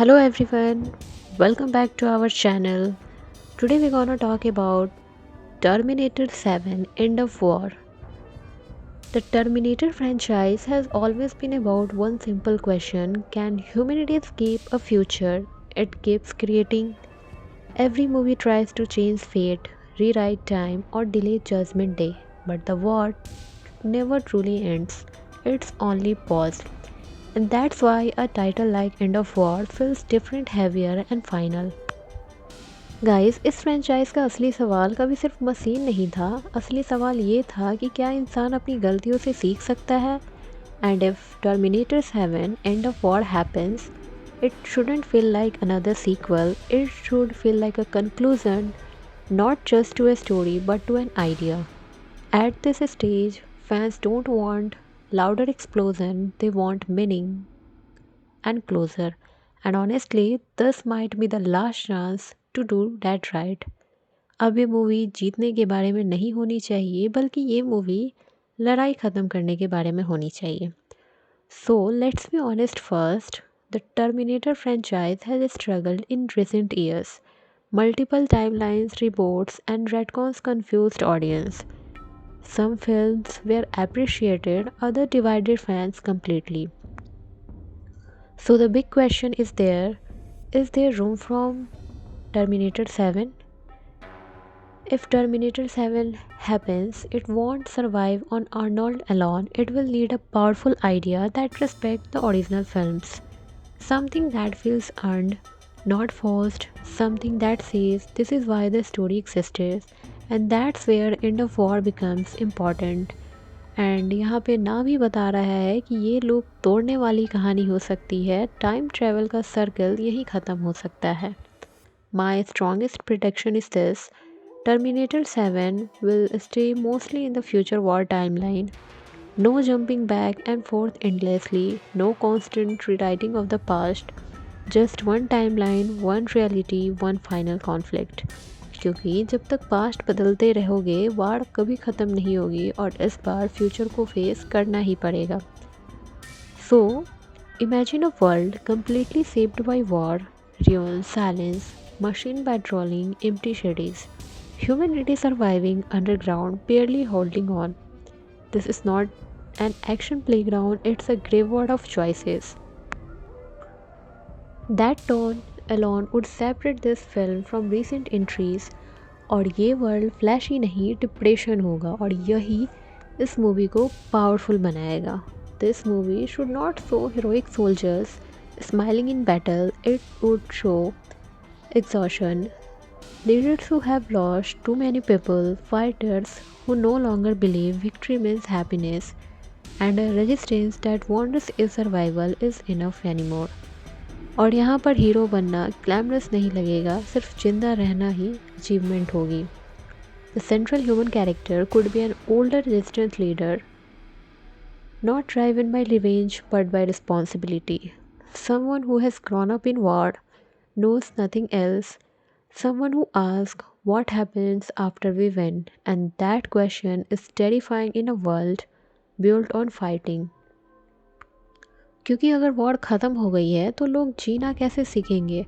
Hello everyone, welcome back to our channel. Today we're gonna talk about Terminator 7 End of War. The Terminator franchise has always been about one simple question: can humanity escape a future it keeps creating? Every movie tries to change fate, rewrite time, or delay Judgment Day, but the war never truly ends, it's only paused. And that's why a title like End of War feels different, heavier, and final. Guys इस franchise का असली सवाल कभी सिर्फ machine नहीं था। असली सवाल ये था कि क्या इंसान अपनी गलतियों से सीख सकता है। And if Terminator 7 end of war happens, it shouldn't feel like another sequel, it should feel like a conclusion, not just to a story but to an idea. At this stage, fans don't want louder explosion, they want meaning and closure. And honestly, this might be the last chance to do that right. अब ये movie जीतने के बारे में नहीं होनी चाहिए, बल्कि ये मूवी लड़ाई ख़त्म करने के बारे में होनी चाहिए. So let's be honest first. The Terminator franchise has struggled in recent years. Multiple timelines, reboots, and retcons confused audience. Some films were appreciated, others divided fans completely. So the big question is there room from Terminator 7? If Terminator 7 happens, it won't survive on Arnold alone. It will need a powerful idea that respects the original films. Something that feels earned, not forced. Something that says this is why the story existed. And that's where End of War becomes important. And यहाँ पे ना भी बता रहा है कि ये loop तोड़ने वाली कहानी हो सकती है, टाइम ट्रैवल का सर्कल यही ख़त्म हो सकता है. My strongest prediction is this: Terminator 7 will stay mostly in the future war timeline. No jumping back and forth endlessly, no constant rewriting of the past, just one timeline, one reality, one final conflict. क्योंकि जब तक past बदलते रहोगे वार कभी ख़त्म नहीं होगी और इस बार फ्यूचर को फेस करना ही पड़ेगा. So imagine a world completely shaped by war, ruin, silence, machine patrolling, empty cities, humanity surviving underground, barely holding on. This is not an action playground, it's a graveyard of choices. That tone alone would separate this film from recent entries. और ये world flashy नहीं, depression होगा, और यही इस movie को powerful बनाएगा. This movie should not show heroic soldiers smiling in battle, it would show exhaustion, leaders who have lost too many people, fighters who no longer believe victory means happiness, and a resistance that wonders if survival is enough anymore. और यहाँ पर hero बनना glamorous नहीं लगेगा, सिर्फ जिंदा रहना ही achievement होगी. The central human character could be an older resistance leader, not driven by revenge but by responsibility. Someone who has grown up in war, knows nothing else. Someone who asks what happens after we win, and that question is terrifying in a world built on fighting. क्योंकि अगर war ख़त्म हो गई है तो लोग जीना कैसे सीखेंगे,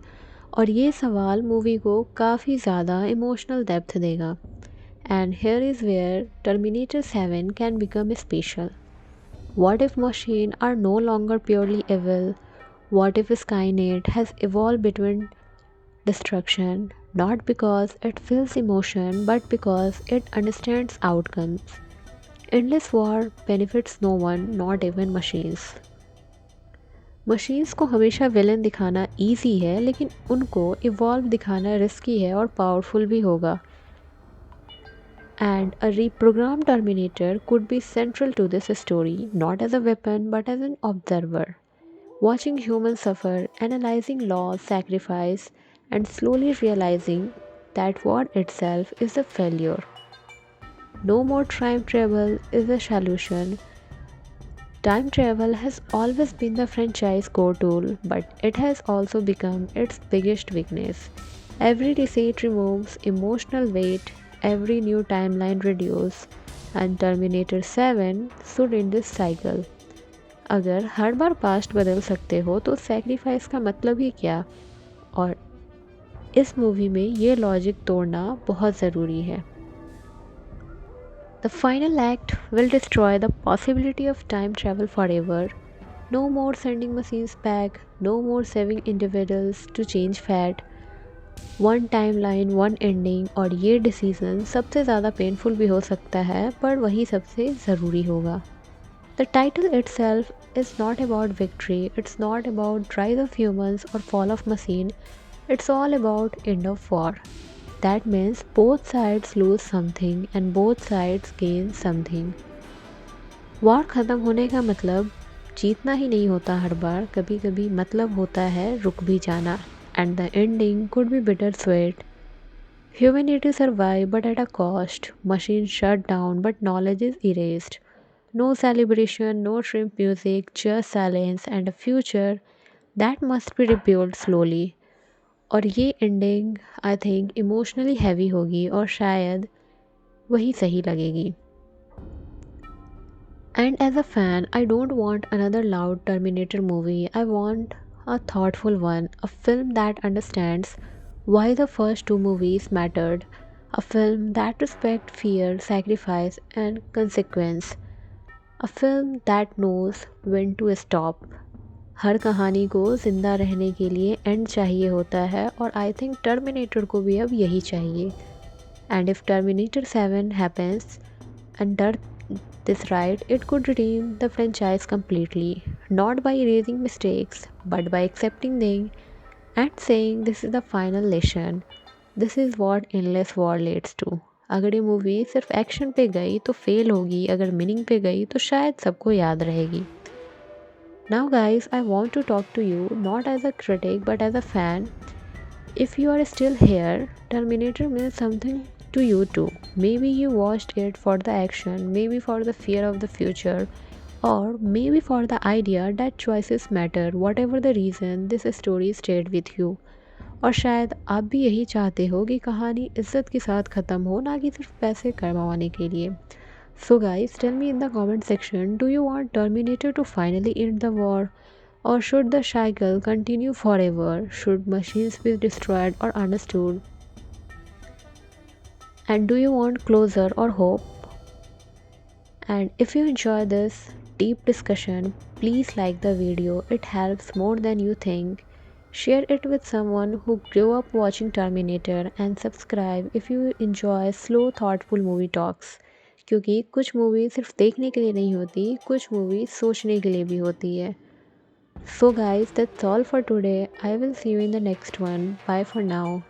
और ये सवाल मूवी को काफ़ी ज़्यादा इमोशनल डेप्थ देगा. And here is where Terminator 7 can become special. What if machine are no longer purely evil? What if Skynet has evolve between destruction, not because it feels emotion but because it understands outcomes. Endless war benefits no one, not even machines. Machines को हमेशा villain दिखाना easy है, लेकिन उनको evolve दिखाना risky है और powerful भी होगा. And a reprogram Terminator could be central to this story, not as a weapon but as an observer, watching humans suffer, analyzing loss, sacrifice, and slowly realizing that war itself is a failure. No more time travel is a solution. Time travel has always been the franchise core tool, but it has also become its biggest weakness. Every reset removes emotional weight, every new timeline reduces, and Terminator 7 stood in this cycle. अगर हर बार past बदल सकते हो तो sacrifice का मतलब ही क्या? और इस मूवी में ये लॉजिक तोड़ना बहुत ज़रूरी है। The final act will destroy the possibility of time travel forever. No more sending machines back, no more saving individuals to change fate. One timeline, one ending, और ये डिसीज़न सबसे ज़्यादा पेनफुल भी हो सकता है पर वही सबसे ज़रूरी होगा। The title itself is not about victory, it's not about rise of humans or fall of machine, it's all about end of war. That means both sides lose something and both sides gain something. War ख़त्म होने का मतलब जीतना ही नहीं होता हर बार, कभी कभी मतलब होता है रुक भी जाना। And the ending could be bitter sweat. Humanity survived but at a cost. Machines shut down but knowledge is erased. No celebration, no shrimp music, just silence and a future that must be rebuilt slowly. और ये ending I think emotionally heavy होगी और शायद वही सही लगेगी। And as a fan, I don't want another loud Terminator movie. I want a thoughtful one, a film that understands why the first two movies mattered, a film that respects fear, sacrifice, and consequence, a film that knows when to stop. हर कहानी को ज़िंदा रहने के लिए and चाहिए होता है और आई थिंक टर्मिनेटर को भी अब यही चाहिए। And if terminator 7 happens and does this right, it could redeem the franchise completely, not by erasing mistakes, but by accepting them and saying this is the final lesson. This is what endless war leads to. अगर ये movie सिर्फ action पे गई तो fail होगी, अगर meaning पे गई तो शायद सबको याद रहेगी। Now guys, I want to talk to you not as a critic but as a fan. If you are still here, Terminator means something to you too. Maybe you watched it for the action, maybe for the fear of the future, or maybe for the idea that choices matter. Whatever the reason, this story stayed with you. और शायद आप भी यही चाहते हो कि कहानी इज्जत के साथ ख़त्म हो, ना कि सिर्फ पैसे कमाने के लिए। So guys, tell me in the comment section, do you want Terminator to finally end the war? Or should the cycle continue forever? Should machines be destroyed or understood? And do you want closure or hope? And if you enjoy this deep discussion, please like the video. It helps more than you think. Share it with someone who grew up watching Terminator and subscribe if you enjoy slow thoughtful movie talks. क्योंकि कुछ movie सिर्फ देखने के लिए नहीं होती, कुछ movie सोचने के लिए भी होती है। So guys, that's all for today. I will see you in the next one. Bye for now.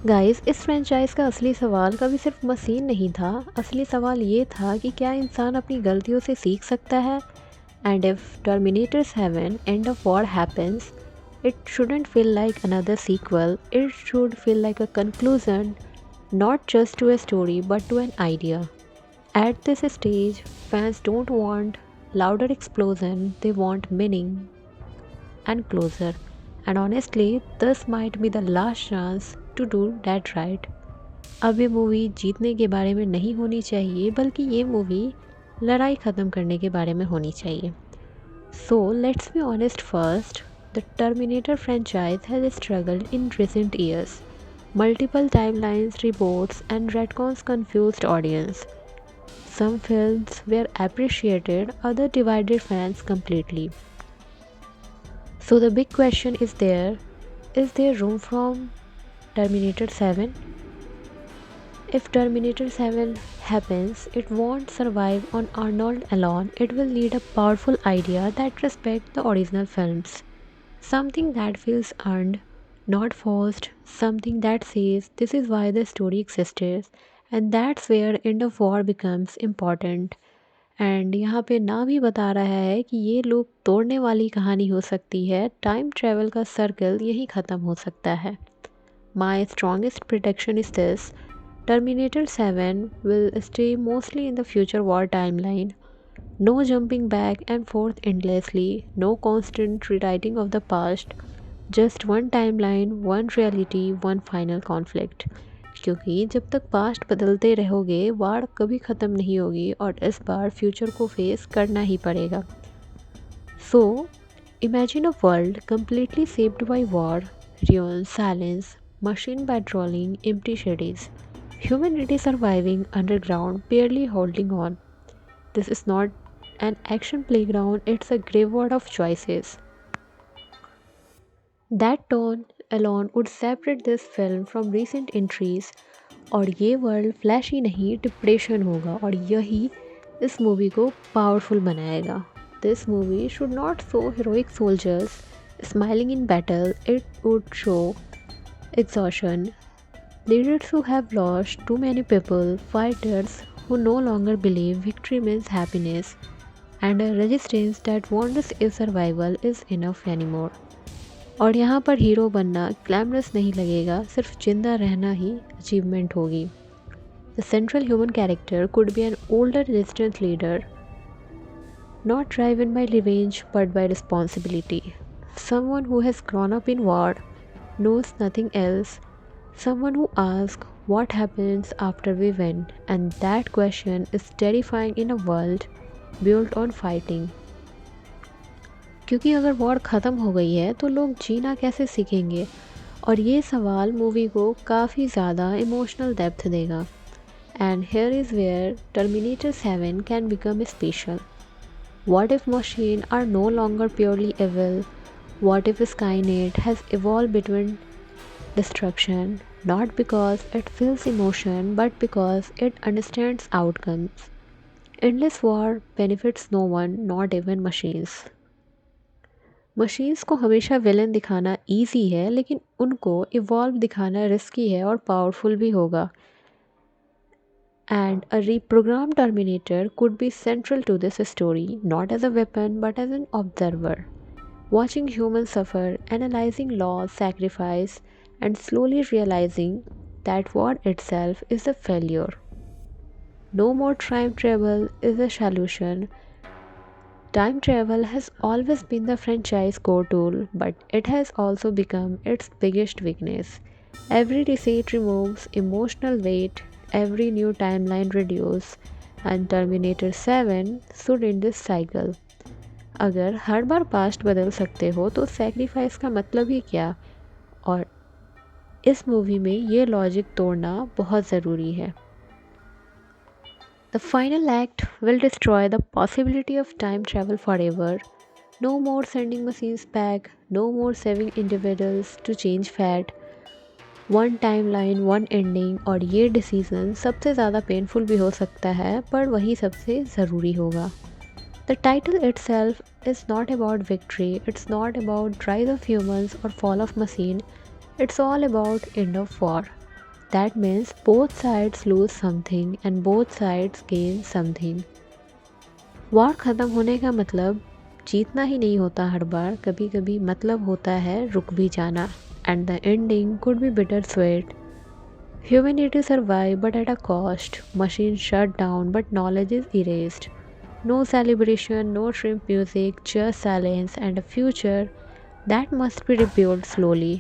Guys, इस फ्रेंचाइज का असली सवाल कभी सिर्फ मशीन नहीं था। असली सवाल ये था कि क्या इंसान अपनी गलतियों से सीख सकता है। And if Terminator 7 end of war happens, it shouldn't feel like another sequel, it should feel like a conclusion, not just to a story but to an idea. At this stage, fans don't want louder explosion, they want meaning and closure. And honestly, this might be the last chance to do that right. अब ये movie जीतने के बारे में नहीं होनी चाहिए, बल्कि ये मूवी लड़ाई ख़त्म करने के बारे में होनी चाहिए। So let's be honest first, the Terminator franchise has struggled in recent years. Multiple timelines, reboots, and retcons confused audience. Some films were appreciated, others divided fans completely. So the big question is there room from Terminator 7? If Terminator 7 happens, it won't survive on Arnold alone. It will need a powerful idea that respects the original films. Something that feels earned, not forced. Something that says this is why the story existed. And that's where End of War becomes important. And यहाँ पे ना भी बता रहा है कि ये loop तोड़ने वाली कहानी हो सकती है, टाइम ट्रेवल का सर्कल यही ख़त्म हो सकता है। My strongest prediction is this: Terminator 7 will stay mostly in the future war timeline. No jumping back and forth endlessly, no constant rewriting of the past, just one timeline, one reality, one final conflict. क्योंकि जब तक past बदलते रहोगे, वार कभी ख़त्म नहीं होगी और इस बार फ्यूचर को फेस करना ही पड़ेगा। So, imagine a world completely shaped by war, ruin, silence, machine patrolling, empty cities, humanity surviving underground, barely holding on. This is not an action playground, it's a graveyard of choices. That tone alone would separate this film from recent entries और ये world flashy नहीं depression होगा और यही इस movie को powerful बनाएगा. This movie should not show heroic soldiers smiling in battle, it would show exhaustion, leaders who have lost too many people, fighters who no longer believe victory means happiness, and a resistance that wants if survival is enough anymore. और यहाँ पर hero बनना glamorous नहीं लगेगा, सिर्फ जिंदा रहना ही achievement होगी. The central human character could be an older resistance leader, not driven by revenge but by responsibility. Someone who has grown up in war, knows nothing else, someone who asks what happens after we win, and that question is terrifying in a world built on fighting. क्योंकि अगर war ख़त्म हो गई है तो लोग जीना कैसे सीखेंगे, और ये सवाल मूवी को काफ़ी ज़्यादा इमोशनल डेप्थ देगा. And here is where Terminator 7 can become special. What if machines are no longer purely evil? What if Skynet has evolved between destruction, not because it feels emotion, but because it understands outcomes? Endless war benefits no one, not even machines. Machines को हमेशा villain दिखाना easy है, लेकिन उनको evolve दिखाना risky है और powerful भी होगा. And a reprogrammed Terminator could be central to this story, not as a weapon but as an observer, watching humans suffer, analyzing loss, sacrifice, and slowly realizing that war itself is a failure. No more time travel is a solution. Time travel has always been the franchise core tool, but it has also become its biggest weakness. Every reset removes emotional weight, every new timeline reduces, and Terminator 7 should end this cycle. अगर हर बार past बदल सकते हो तो sacrifice का मतलब ही क्या, और इस मूवी में ये लॉजिक तोड़ना बहुत ज़रूरी है. The final act will destroy the possibility of time travel forever. No more sending machines back, no more saving individuals to change fate. One timeline, one ending, और ये डिसीज़न सबसे ज़्यादा पेनफुल भी हो सकता है पर वही सबसे ज़रूरी होगा. The title itself is not about victory, it's not about rise of humans or fall of machine, it's all about end of war. That means both sides lose something and both sides gain something. War ख़त्म होने का मतलब जीतना ही नहीं होता हर बार, कभी कभी मतलब होता है रुक भी जाना. And the ending could be bittersweet. Humanity survived but at a cost. Machines shut down but knowledge is erased. No celebration, no shrimp music, just silence and a future that must be rebuilt slowly.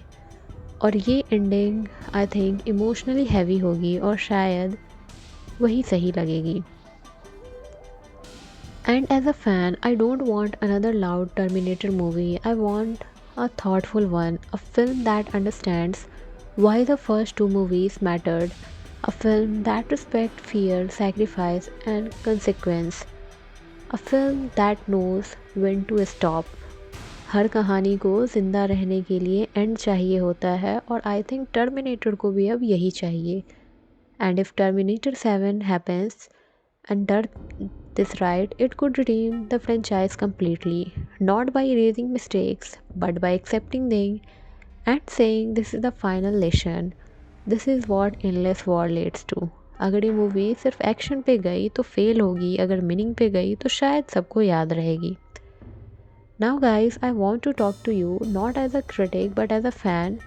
और ये ending I think emotionally heavy होगी और शायद वही सही लगेगी. And as a fan, I don't want another loud Terminator movie. I want a thoughtful one, a film that understands why the first two movies mattered, a film that respects fear, sacrifice, and consequence, a film that knows when to stop. हर कहानी को ज़िंदा रहने के लिए and चाहिए होता है, और आई थिंक टर्मिनेटर को भी अब यही चाहिए. And if terminator 7 happens and does this right, it could redeem the franchise completely, not by erasing mistakes, but by accepting them and saying this is the final lesson. This is what endless war leads to. अगर ये movie सिर्फ action पे गई तो fail होगी, अगर meaning पे गई तो शायद सबको याद रहेगी. Now guys, I want to talk to you not as a critic but as a fan.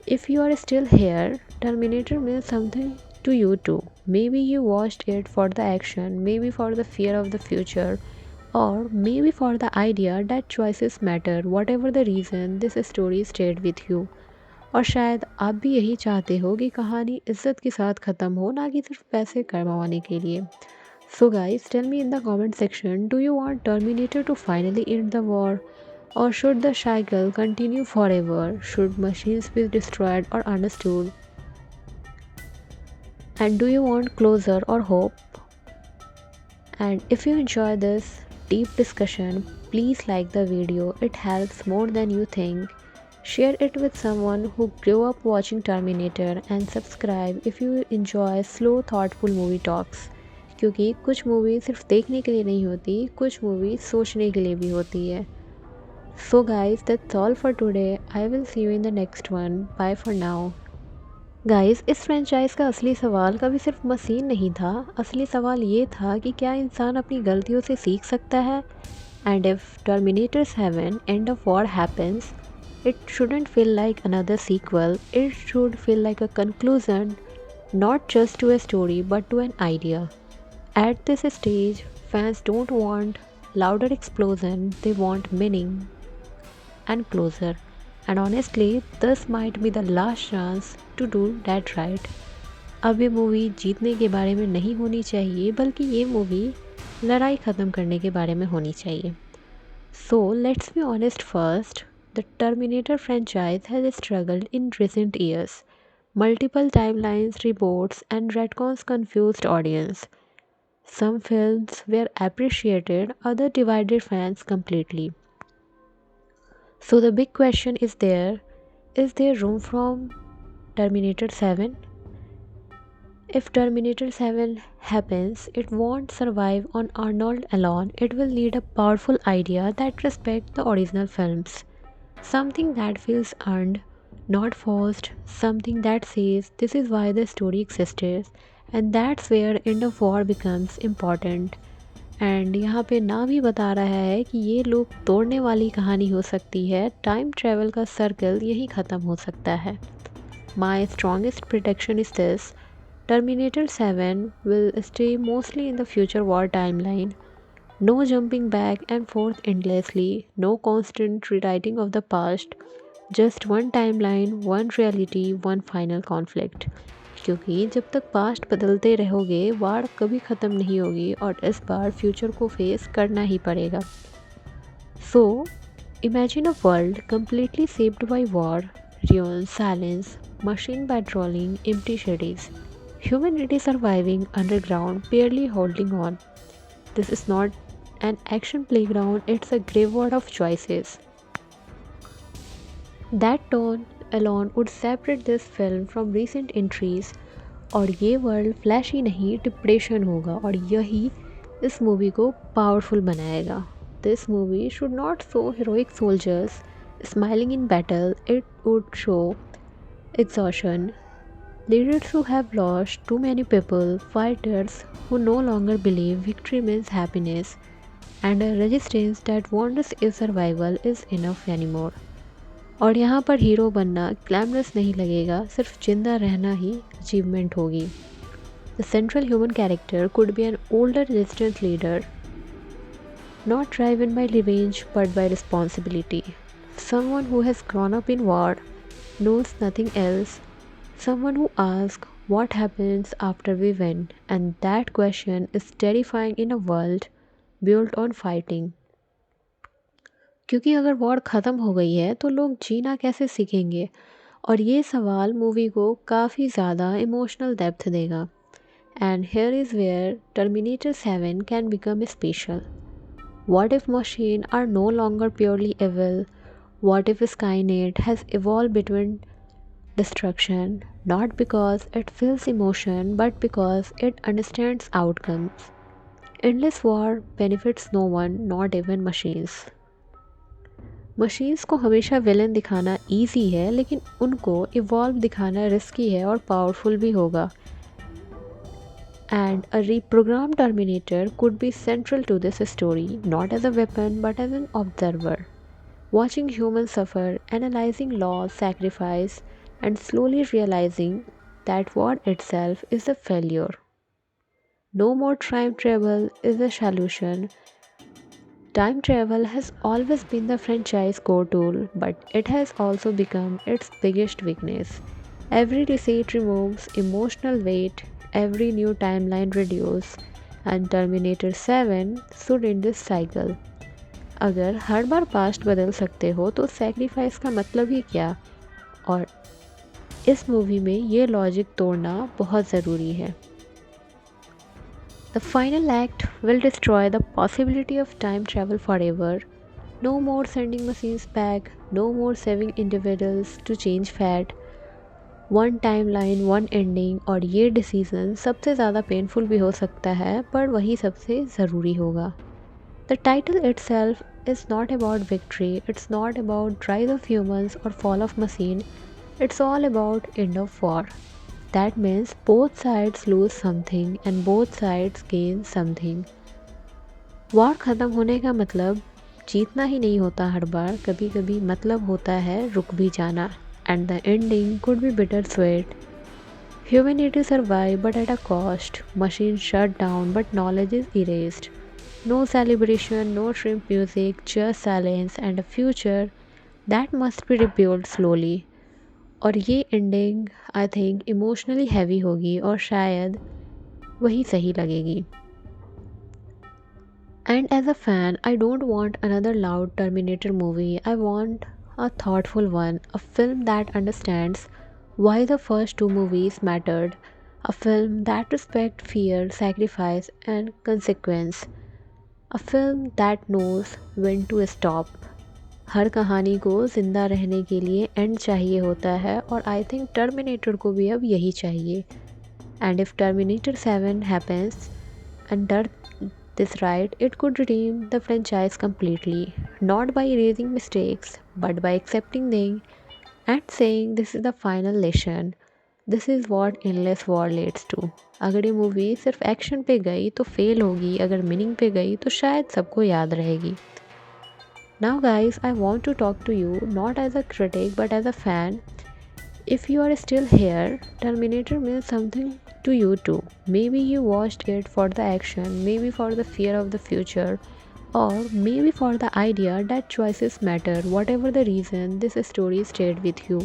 If you are still here, Terminator means something to you too. Maybe you watched it for the action, maybe for the fear of the future, or maybe for the idea that choices matter. Whatever the reason, this story stayed with you. और शायद आप भी यही चाहते हो कि कहानी इज्जत के साथ ख़त्म हो, ना कि सिर्फ पैसे कमाने के लिए. So, guys, tell me in the comment section, do you want Terminator to finally end the war? Or should the cycle continue forever? Should machines be destroyed or understood? And do you want closure or hope? And if you enjoy this deep discussion, please like the video. It helps more than you think. Share it with someone who grew up watching Terminator and subscribe if you enjoy slow thoughtful movie talks. क्योंकि कुछ movie सिर्फ देखने के लिए नहीं होती, कुछ movie सोचने के लिए भी होती है. So guys, that's all for today. I will see you in the next one. Bye for now. Guys, इस फ्रेंचाइज का असली सवाल कभी सिर्फ मशीन नहीं था. असली सवाल ये था कि क्या इंसान अपनी गलतियों से सीख सकता है. And if Terminator 7 end of war happens, it shouldn't feel like another sequel. It should feel like a conclusion, not just to a story but to an idea. At this stage, fans don't want louder explosion, they want meaning and closure. And honestly, this might be the last chance to do that right. अब ये movie जीतने के बारे में नहीं होनी चाहिए, बल्कि ये मूवी लड़ाई ख़त्म करने के बारे में होनी चाहिए. So let's be honest first, the Terminator franchise has struggled in recent years. Multiple timelines, reboots, and retcons confused audience. Some films were appreciated, others divided fans completely. So the big question is there room from Terminator 7? If Terminator 7 happens, it won't survive on Arnold alone. It will need a powerful idea that respects the original films. Something that feels earned, not forced. Something that says this is why the story existed. And that's where End of War becomes important. And यहाँ पे ना भी बता रहा है कि ये लोग तोड़ने वाली कहानी हो सकती है. टाइम ट्रेवल का सर्कल यही ख़त्म हो सकता है. My strongest prediction is this: Terminator 7 will stay mostly in the future war timeline. No jumping back and forth endlessly, no constant rewriting of the past, just one timeline, one reality, one final conflict. क्योंकि जब तक past बदलते रहोगे, वार कभी ख़त्म नहीं होगी और इस बार फ्यूचर को फेस करना ही पड़ेगा. So imagine a world completely shaped by war, ruin, silence, machine patrolling, empty cities, humanity surviving underground, barely holding on. This is not an action playground, it's a graveyard of choices. That tone alone would separate this film from recent entries. और ये world flashy नहीं, depression होगा, और यही इस movie को powerful बनाएगा. This movie should not show heroic soldiers smiling in battle. It would show exhaustion, leaders who have lost too many people, fighters who no longer believe victory means happiness, and a resistance that wonders if survival is enough anymore. और यहाँ पर hero बनना glamorous नहीं लगेगा, सिर्फ जिंदा रहना ही achievement होगी. The central human character could be an older resistance leader, not driven by revenge but by responsibility. Someone who has grown up in war, knows nothing else. Someone who asks, what happens after we win? And that question is terrifying in a world built on fighting. क्योंकि अगर war ख़त्म हो गई है तो लोग जीना कैसे सीखेंगे. और ये सवाल मूवी को काफ़ी ज़्यादा इमोशनल डेप्थ देगा. And here is where Terminator 7 can become special. What if machines are no longer purely evil? What if Skynet has evolved between destruction, not because it feels emotion, but because it understands outcomes? Endless war benefits no one, not even machines. Machines को हमेशा villain दिखाना easy है, लेकिन उनको evolve दिखाना risky है और powerful भी होगा. And a reprogrammed Terminator could be central to this story, not as a weapon but as an observer, watching humans suffer, analyzing loss, sacrifice, and slowly realizing that war itself is a failure. No more time travel is a solution. Time travel has always been the franchise core tool, but it has also become its biggest weakness. Every reset removes emotional weight, every new timeline reduces and terminator 7 should in this cycle. अगर हर बार past बदल सकते हो तो sacrifice का मतलब ही क्या? और इस मूवी में ये लॉजिक तोड़ना बहुत ज़रूरी है। The final act will destroy the possibility of time travel forever. No more sending machines back, no more saving individuals to change fate. One timeline, one ending, और ये डिसीज़न सबसे ज़्यादा पेनफुल भी हो सकता है पर वही सबसे ज़रूरी होगा। The title itself is not about victory, it's not about rise of humans or fall of machine, it's all about end of war. That means both sides lose something and both sides gain something. War ख़त्म होने का मतलब जीतना ही नहीं होता हर बार, कभी कभी मतलब होता है रुक भी जाना। And the ending could be bitter sweet. Humanity survive but at a cost, machine shut down but knowledge is erased, no celebration, no shrimp music, just silence and a future that must be rebuilt slowly. और ये ending I think emotionally heavy होगी और शायद वही सही लगेगी। And as a fan, I don't want another loud Terminator movie. I want a thoughtful one, a film that understands why the first two movies mattered, a film that respects fear, sacrifice, and consequence, a film that knows when to stop. हर कहानी को ज़िंदा रहने के लिए and चाहिए होता है और आई थिंक टर्मिनेटर को भी अब यही चाहिए। And if terminator 7 happens and this right, it could redeem the franchise completely, not by erasing mistakes, but by accepting them and saying this is the final lesson. This is what endless war leads to. अगर ये movie सिर्फ action पे गई तो fail होगी, अगर meaning पे गई तो शायद सबको याद रहेगी। Now guys, I want to talk to you not as a critic but as a fan. If you are still here, Terminator means something to you too. Maybe you watched it for the action, maybe for the fear of the future, or maybe for the idea that choices matter. Whatever the reason, this story stayed with you.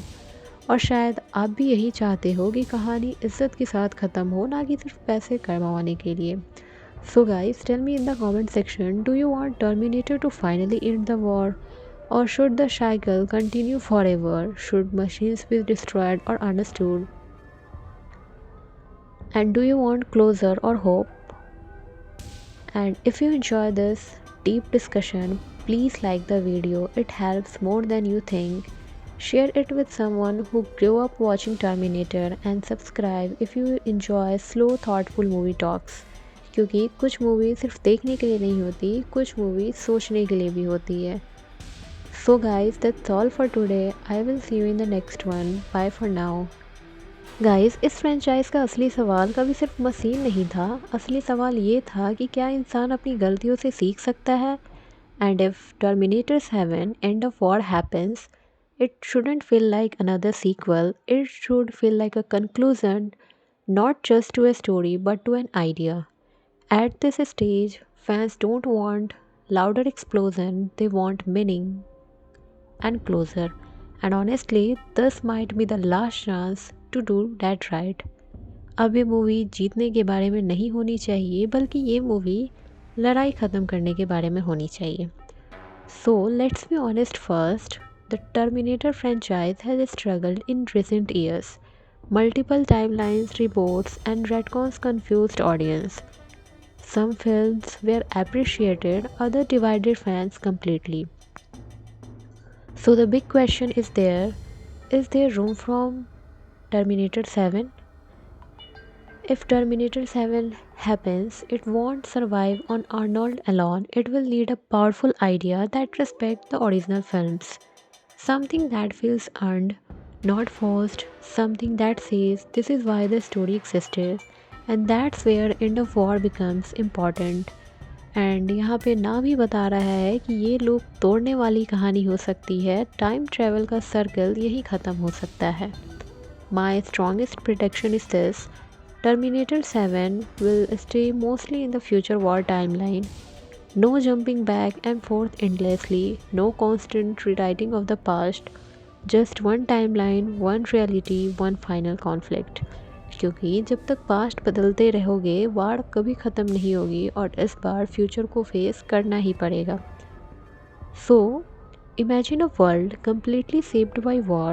और शायद आप भी यही चाहते हो कि कहानी इज्जत के साथ ख़त्म हो, ना कि सिर्फ पैसे कमाने के लिए। So guys, tell me in the comment section, do you want Terminator to finally end the war? Or should the cycle continue forever? Should machines be destroyed or understood? And do you want closure or hope? And if you enjoy this deep discussion, please like the video. It helps more than you think. Share it with someone who grew up watching Terminator and subscribe if you enjoy slow thoughtful movie talks. क्योंकि कुछ movie सिर्फ देखने के लिए नहीं होती, कुछ movie सोचने के लिए भी होती है। So guys, that's all for today. I will see you in the next one. Bye for now. Guys, इस फ्रेंचाइज का असली सवाल कभी सिर्फ मशीन नहीं था। असली सवाल ये था कि क्या इंसान अपनी गलतियों से सीख सकता है? And if Terminator 7 end of war happens, it shouldn't feel like another sequel. It should feel like a conclusion, not just to a story but to an idea. At this stage, fans don't want louder explosion, they want meaning and closure. And honestly, this might be the last chance to do that right. अब ये movie जीतने के बारे में नहीं होनी चाहिए, बल्कि ये मूवी लड़ाई ख़त्म करने के बारे में होनी चाहिए। So let's be honest first, the Terminator franchise has struggled in recent years. Multiple timelines, reboots, and retcons confused audience. Some films were appreciated, others divided fans completely. So the big question is there room from Terminator 7? If Terminator 7 happens, it won't survive on Arnold alone. It will need a powerful idea that respects the original films. Something that feels earned, not forced. Something that says this is why the story existed. And that's where End of War becomes important. And यहाँ पे ना भी बता रहा है कि ये लोग तोड़ने वाली कहानी हो सकती है, टाइम ट्रैवल का सर्कल यही ख़त्म हो सकता है। My strongest prediction is this: Terminator 7 will stay mostly in the future war timeline. No jumping back and forth endlessly, no constant rewriting of the past, just one timeline, one reality, one final conflict. क्योंकि जब तक past बदलते रहोगे वार कभी ख़त्म नहीं होगी और इस बार फ्यूचर को फेस करना ही पड़ेगा। सो imagine a world completely shaped by war,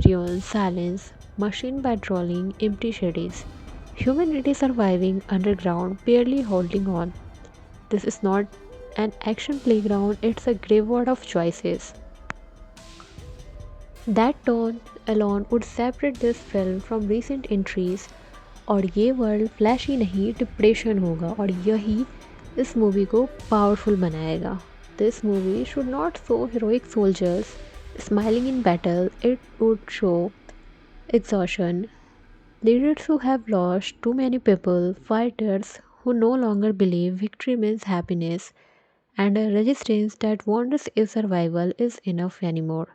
ruin, silence, machine patrolling empty cities, humanity surviving underground, barely holding on. This is not an action playground, it's a graveyard of choices. That tone alone would separate this film from recent entries और ये world flashy नहीं depression होगा और यही इस movie को powerful बनाएगा। This movie should not show heroic soldiers smiling in battle, it would show exhaustion, leaders who have lost too many people, fighters who no longer believe victory means happiness, and a resistance that wonders if survival is enough anymore.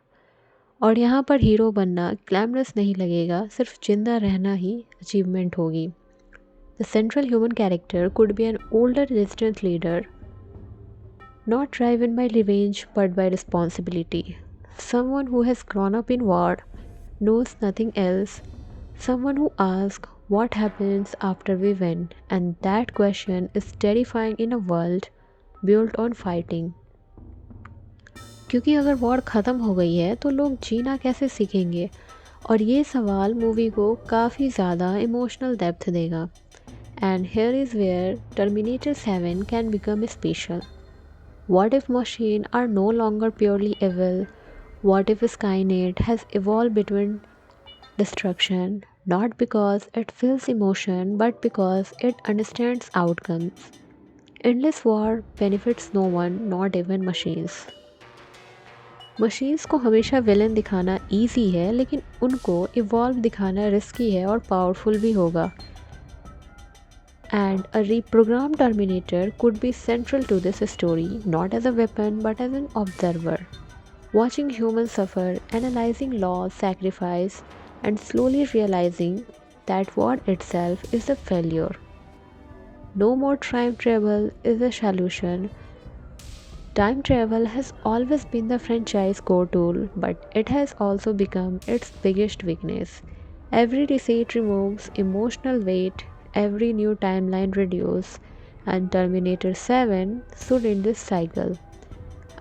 और यहाँ पर hero बनना glamorous नहीं लगेगा, सिर्फ जिंदा रहना ही achievement होगी। The central human character could be an older resistance leader, not driven by revenge but by responsibility. Someone who has grown up in war, knows nothing else, someone who asks what happens after we win, and that question is terrifying in a world built on fighting. क्योंकि अगर war ख़त्म हो गई है तो लोग जीना कैसे सीखेंगे, और ये सवाल मूवी को काफ़ी ज़्यादा इमोशनल डेप्थ देगा। And here is where Terminator 7 can become special. What if machines are no longer purely evil? What if Skynet has evolved between destruction, not because it feels emotion, but because it understands outcomes? Endless war benefits no one, not even machines. Machines को हमेशा villain दिखाना easy है, लेकिन उनको evolve दिखाना risky है और powerful भी होगा। And a reprogrammed Terminator could be central to this story, not as a weapon but as an observer, watching humans suffer, analyzing loss, sacrifice, and slowly realizing that war itself is a failure. No more time travel is a solution. Time travel has always been the franchise core tool, but it has also become its biggest weakness. Every reset removes emotional weight, every new timeline reduces, and Terminator 7 should end this cycle.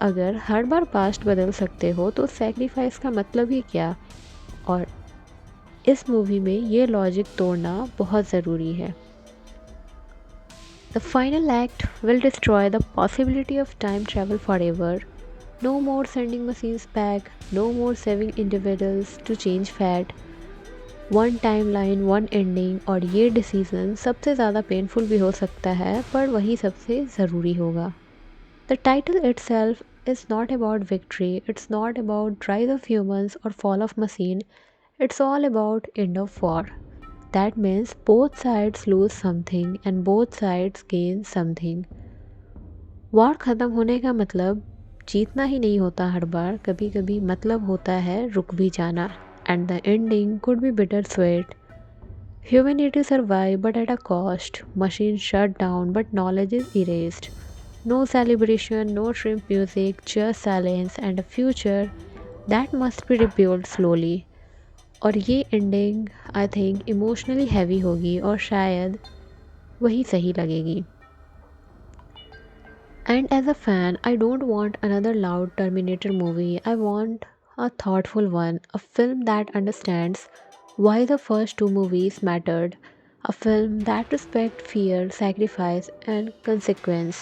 अगर हर बार past बदल सकते हो तो sacrifice का मतलब ही क्या, और इस मूवी में ये लॉजिक तोड़ना बहुत ज़रूरी है। The final act will destroy the possibility of time travel forever. No more sending machines back, no more saving individuals to change fate. One timeline, one ending, और ये डिसीज़न सबसे ज़्यादा पेनफुल भी हो सकता है पर वही सबसे ज़रूरी होगा। The title itself is not about victory, it's not about rise of humans और fall of machine, it's all about end of war. That means both sides lose something and both sides gain something. War ख़त्म होने का मतलब जीतना ही नहीं होता हर बार, कभी कभी मतलब होता है रुक भी जाना। And the ending could be bittersweet. Humanity survived but at a cost. Machines shut down but knowledge is erased. No celebration, no shrimp music, just silence and a future that must be rebuilt slowly. और ये ending I think emotionally heavy होगी और शायद वही सही लगेगी। And as a fan, I don't want another loud Terminator movie. I want a thoughtful one, a film that understands why the first two movies mattered, a film that respects fear, sacrifice, and consequence,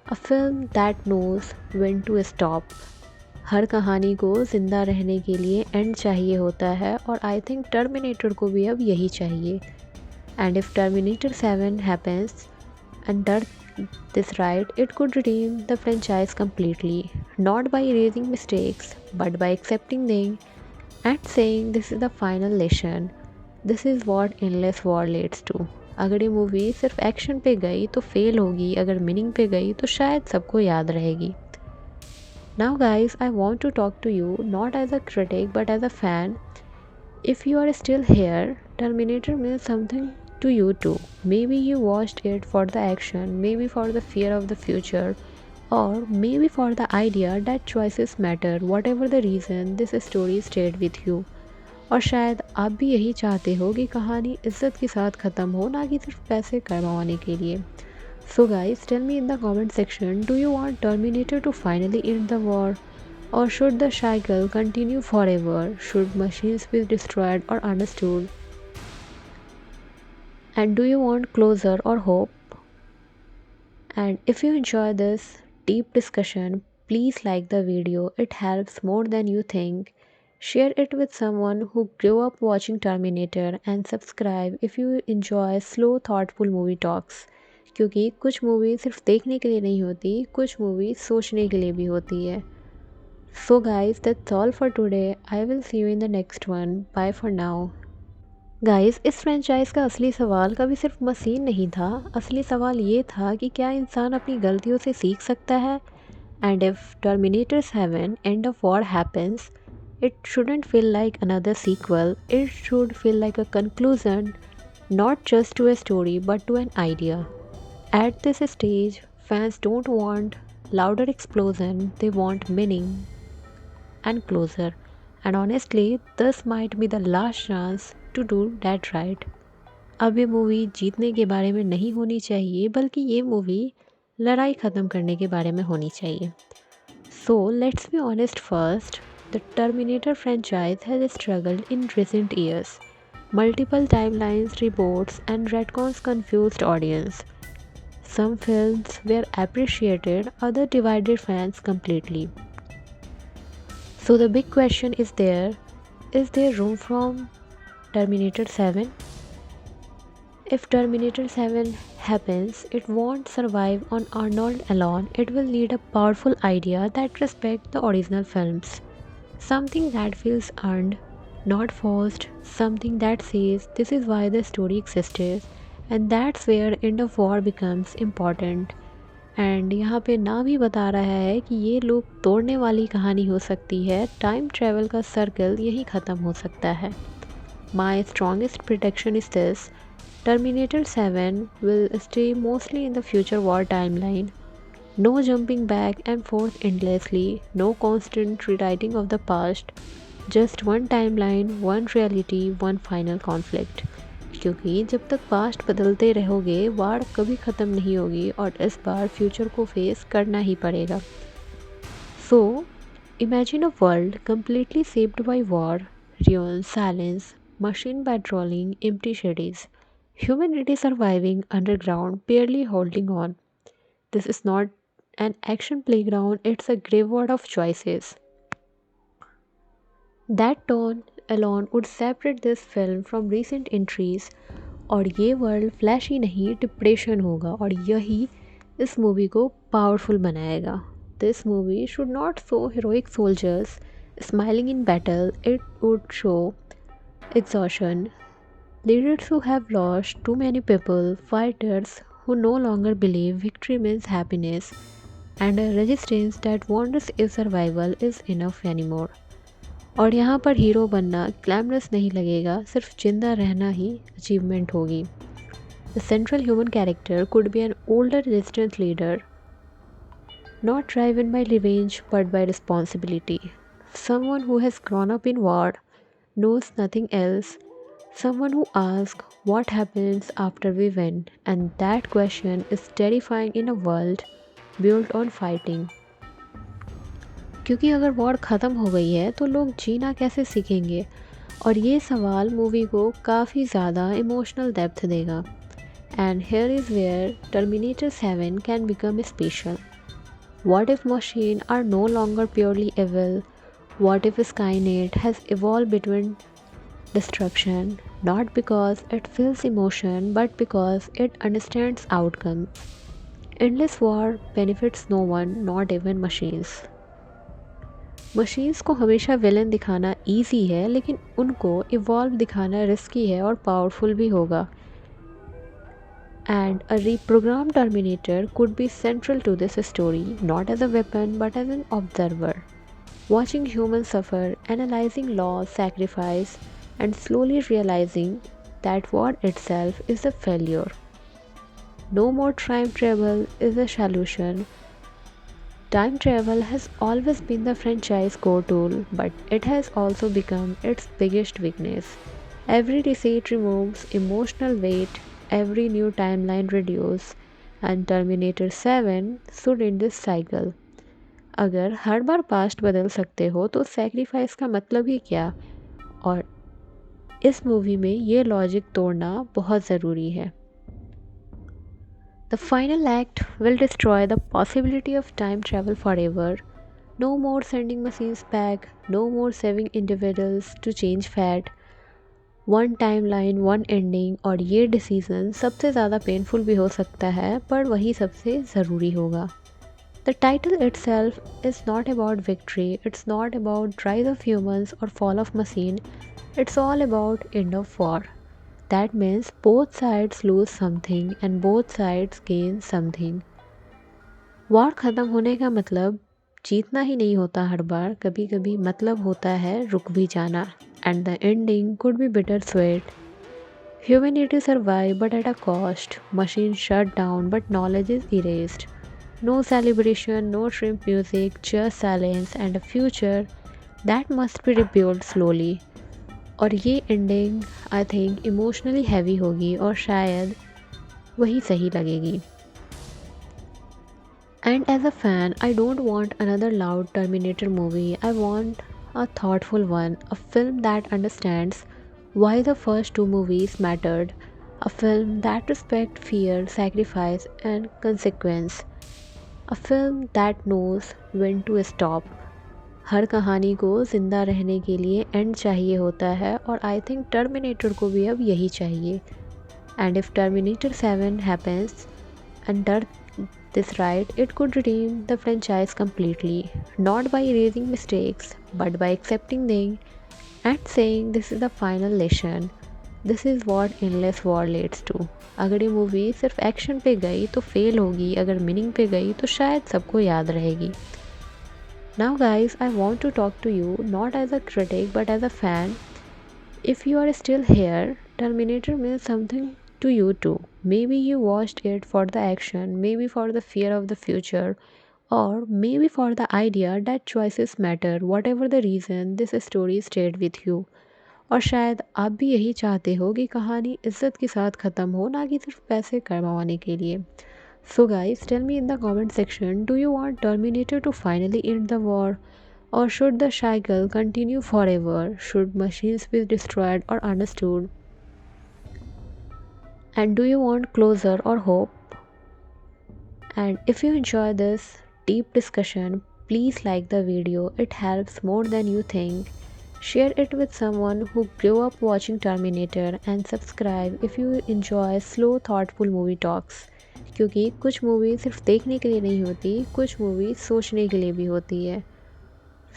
a film that knows when to stop. हर कहानी को ज़िंदा रहने के लिए and चाहिए होता है, और आई थिंक टर्मिनेटर को भी अब यही चाहिए। And if terminator 7 happens and does this right, it could redeem the franchise completely, not by erasing mistakes, but by accepting them and saying this is the final lesson. This is what endless war leads to. अगर ये movie सिर्फ action पे गई तो fail होगी, अगर meaning पे गई तो शायद सबको याद रहेगी। Now guys, I want to talk to you not as a critic but as a fan. If you are still here, Terminator means something to you too. Maybe you watched it for the action, maybe for the fear of the future, or maybe for the idea that choices matter. Whatever the reason, this story stayed with you. और शायद आप भी यही चाहते हो कि कहानी इज्जत के साथ ख़त्म हो, ना कि सिर्फ पैसे कमाने के लिए। So guys, tell me in the comment section, do you want Terminator to finally end the war, or should the cycle continue forever? Should machines be destroyed or understood? And do you want closure or hope? And if you enjoy this deep discussion, please like the video. It helps more than you think. Share it with someone who grew up watching Terminator and subscribe if you enjoy slow thoughtful movie talks. क्योंकि कुछ movie सिर्फ देखने के लिए नहीं होती, कुछ movie सोचने के लिए भी होती है. So guys, that's all for today. I will see you in the next one. Bye for now. Guys, इस फ्रेंचाइज का असली सवाल कभी सिर्फ मशीन नहीं था. असली सवाल ये था कि क्या इंसान अपनी गलतियों से सीख सकता है. And if Terminator 7 end of war happens, it shouldn't feel like another sequel. It should feel like a conclusion, not just to a story but to an idea. At this stage, fans don't want louder explosion, they want meaning and closure. And honestly, this might be the last chance to do that right. अब ये movie जीतने के बारे में नहीं होनी चाहिए, बल्कि ये मूवी लड़ाई ख़त्म करने के बारे में होनी चाहिए. So let's be honest first, the Terminator franchise has struggled in recent years. Multiple timelines, reboots, and retcons confused audience. Some films were appreciated, others divided fans completely. So the big question is there room from Terminator 7? If Terminator 7 happens, it won't survive on Arnold alone. It will need a powerful idea that respects the original films. Something that feels earned, not forced. Something that says this is why the story existed. And that's where End of War becomes important. And यहाँ पे ना भी बता रहा है कि ये loop तोड़ने वाली कहानी हो सकती है. टाइम ट्रैवल का सर्कल यही ख़त्म हो सकता है. My strongest prediction is this: Terminator 7 will stay mostly in the future war timeline. No jumping back and forth endlessly, no constant rewriting of the past, just one timeline, one reality, one final conflict. क्योंकि जब तक past बदलते रहोगे, वार कभी ख़त्म नहीं होगी और इस बार फ्यूचर को फेस करना ही पड़ेगा. So imagine a world completely shaped by war, ruin, silence, machine patrolling, empty cities, humanity surviving underground, barely holding on. This is not an action playground, it's a graveyard of choices. That tone alone would separate this film from recent entries. और ये world flashy नहीं, depression होगा, और यही इस movie को powerful बनाएगा. This movie should not show heroic soldiers smiling in battle. It would show exhaustion, leaders who have lost too many people, fighters who no longer believe victory means happiness, and a resistance that wonders if survival is enough anymore. और यहाँ पर hero बनना glamorous नहीं लगेगा, सिर्फ जिंदा रहना ही achievement होगी. The central human character could be an older resistance leader, not driven by revenge but by responsibility. Someone who has grown up in war, knows nothing else. Someone who asks what happens after we win, and that question is terrifying in a world built on fighting. क्योंकि अगर war ख़त्म हो गई है तो लोग जीना कैसे सीखेंगे, और ये सवाल मूवी को काफ़ी ज़्यादा इमोशनल डेप्थ देगा. And here is where Terminator 7 can become special. What if machines are no longer purely evil? What if Skynet has evolved between destruction, not because it feels emotion, but because it understands outcomes? Endless war benefits no one, not even machines. Machines को हमेशा villain दिखाना easy है, लेकिन उनको evolve दिखाना risky है और powerful भी होगा. And a reprogrammed Terminator could be central to this story, not as a weapon but as an observer, watching humans suffer, analyzing loss, sacrifice, and slowly realizing that war itself is a failure. No more time travel is a solution. Time travel has always been the franchise core tool, but it has also become its biggest weakness. Every reset removes emotional weight, every new timeline reduces, and Terminator 7 stood in this cycle. अगर हर बार past बदल सकते हो तो sacrifice का मतलब ही क्या? और इस मूवी में ये लॉजिक तोड़ना बहुत ज़रूरी है. The final act will destroy the possibility of time travel forever. No more sending machines back, no more saving individuals to change fate. One timeline one ending और ये डिसीज़न सबसे ज़्यादा पेनफुल भी हो सकता है पर वही सबसे ज़रूरी होगा. The title itself is not about victory, it's not about rise of humans or fall of machine, it's all about end of war. That means both sides lose something and both sides gain something. War ख़त्म होने का मतलब जीतना ही नहीं होता हर बार, कभी कभी मतलब होता है रुक भी जाना. And the ending could be bitter sweat. Humanity survived but at a cost. Machines shut down but knowledge is erased. No celebration, no shrimp music, just silence and a future that must be rebuilt slowly. और ये ending I think emotionally heavy होगी और शायद वही सही लगेगी. And as a fan, I don't want another loud Terminator movie. I want a thoughtful one, a film that understands why the first two movies mattered, a film that respects fear, sacrifice, and consequence, a film that knows when to stop. हर कहानी को ज़िंदा रहने के लिए and चाहिए होता है और आई थिंक टर्मिनेटर को भी अब यही चाहिए. And if terminator 7 happens and does this right, it could redeem the franchise completely, not by erasing mistakes, but by accepting them and saying this is the final lesson. This is what endless war leads to. अगर ये movie सिर्फ action पे गई तो fail होगी, अगर meaning पे गई तो शायद सबको याद रहेगी. Now guys, I want to talk to you not as a critic but as a fan. If you are still here, Terminator means something to you too. Maybe you watched it for the action, maybe for the fear of the future, or maybe for the idea that choices matter. Whatever the reason, this story stayed with you. और शायद आप भी यही चाहते हो कि कहानी इज्जत के साथ ख़त्म हो, ना कि सिर्फ पैसे कमाने के लिए. So guys, tell me in the comment section, do you want Terminator to finally end the war? Or should the cycle continue forever? Should machines be destroyed or understood? And do you want closure or hope? And if you enjoy this deep discussion, please like the video. It helps more than you think. Share it with someone who grew up watching Terminator and subscribe if you enjoy slow thoughtful movie talks. क्योंकि कुछ movie सिर्फ देखने के लिए नहीं होती, कुछ movie सोचने के लिए भी होती है.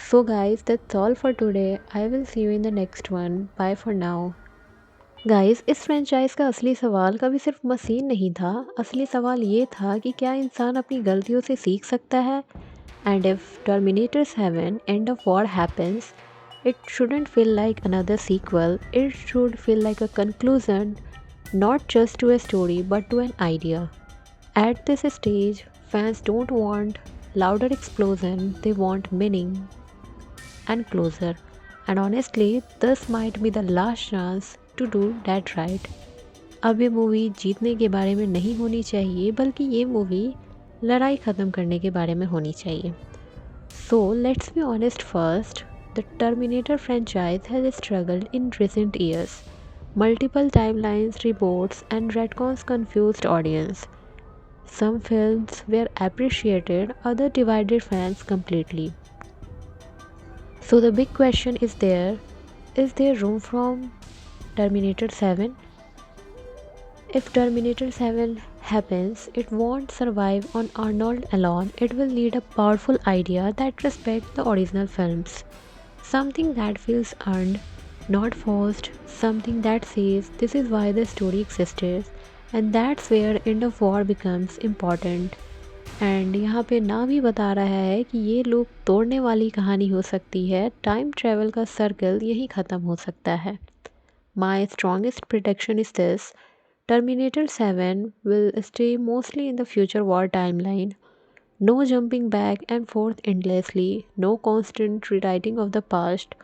So guys, that's all for today. I will see you in the next one. Bye for now. Guys, इस फ्रेंचाइज का असली सवाल कभी सिर्फ मशीन नहीं था. असली सवाल ये था कि क्या इंसान अपनी गलतियों से सीख सकता है. And if Terminator 7 end of war happens, it shouldn't feel like another sequel, it should feel like a conclusion, not just to a story but to an idea. At this stage, fans don't want louder explosion, they want meaning and closure. And honestly, this might be the last chance to do that right. अब ये movie जीतने के बारे में नहीं होनी चाहिए, बल्कि ये मूवी लड़ाई ख़त्म करने के बारे में होनी चाहिए. So let's be honest first, the Terminator franchise has struggled in recent years. Multiple timelines, reboots, and retcons confused audience. Some films were appreciated, others divided fans completely. So the big question is there room from Terminator 7? If Terminator 7 happens, it won't survive on Arnold alone. It will need a powerful idea that respects the original films. Something that feels earned, not forced. Something that says this is why the story existed. And that's where End of War becomes important. And यहाँ पे ना भी बता रहा है कि ये लोग तोड़ने वाली कहानी हो सकती है. टाइम ट्रेवल का सर्कल यही ख़त्म हो सकता है. My strongest prediction is this: Terminator 7 will stay mostly in the future war timeline. No jumping back and forth endlessly, no constant rewriting of the past,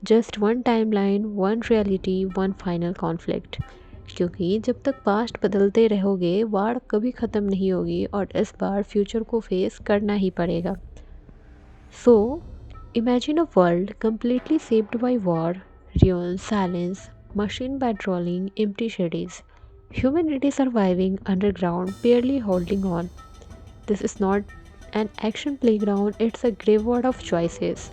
just one timeline, one reality, one final conflict. क्योंकि जब तक past बदलते रहोगे वार कभी ख़त्म नहीं होगी और इस बार फ्यूचर को फेस करना ही पड़ेगा. So, imagine a world completely shaped by war, ruin, silence, machine patrolling, empty cities, humanity surviving underground, barely holding on. This is not an action playground, it's a graveyard of choices.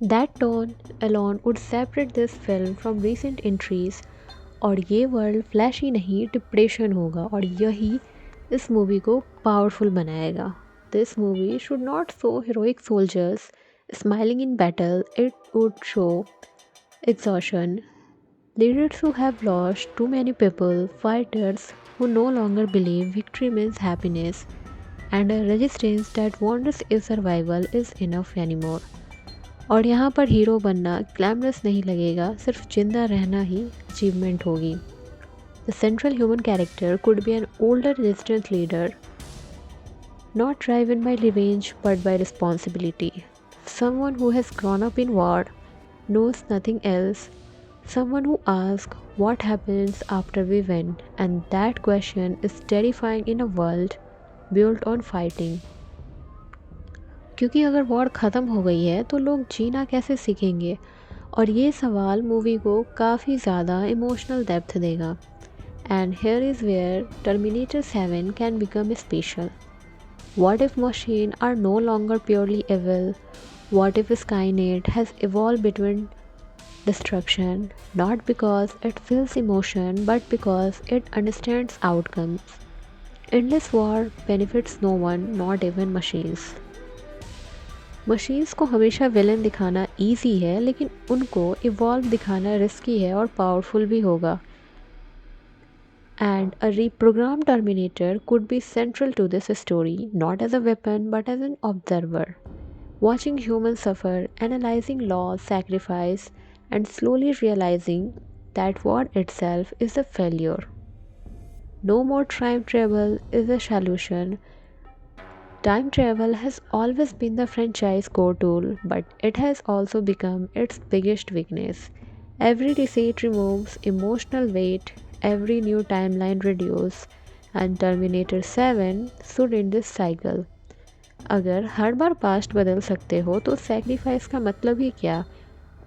That tone alone would separate this film from recent entries और ये world flashy नहीं depression होगा और यही इस movie को powerful बनाएगा. This movie should not show heroic soldiers smiling in battle, it would show exhaustion, leaders who have lost too many people, fighters who no longer believe victory means happiness, and a resistance that wonders if survival is enough anymore. और यहाँ पर hero बनना glamorous नहीं लगेगा, सिर्फ जिंदा रहना ही achievement होगी. The central human character could be an older resistance leader, not driven by revenge but by responsibility. Someone who has grown up in war, knows nothing else, someone who asks what happens after we win, and that question is terrifying in a world built on fighting. क्योंकि अगर war ख़त्म हो गई है तो लोग जीना कैसे सीखेंगे और ये सवाल मूवी को काफ़ी ज़्यादा इमोशनल डेप्थ देगा. And here is where Terminator 7 can become special. What if machines are no longer purely evil? What if Skynet has evolved between destruction, not because it feels emotion, but because it understands outcomes? Endless war benefits no one, not even machines. Machines को हमेशा villain दिखाना easy है, लेकिन उनको evolve दिखाना risky है और powerful भी होगा. And a reprogrammed Terminator could be central to this story, not as a weapon but as an observer, watching humans suffer, analyzing loss, sacrifice, and slowly realizing that war itself is a failure. No more time travel is a solution. Time travel has always been the franchise core tool, but it has also become its biggest weakness. Every reset removes emotional weight, every new timeline reduces, and Terminator 7 should end this cycle. अगर हर बार past बदल सकते हो तो sacrifice का मतलब ही क्या?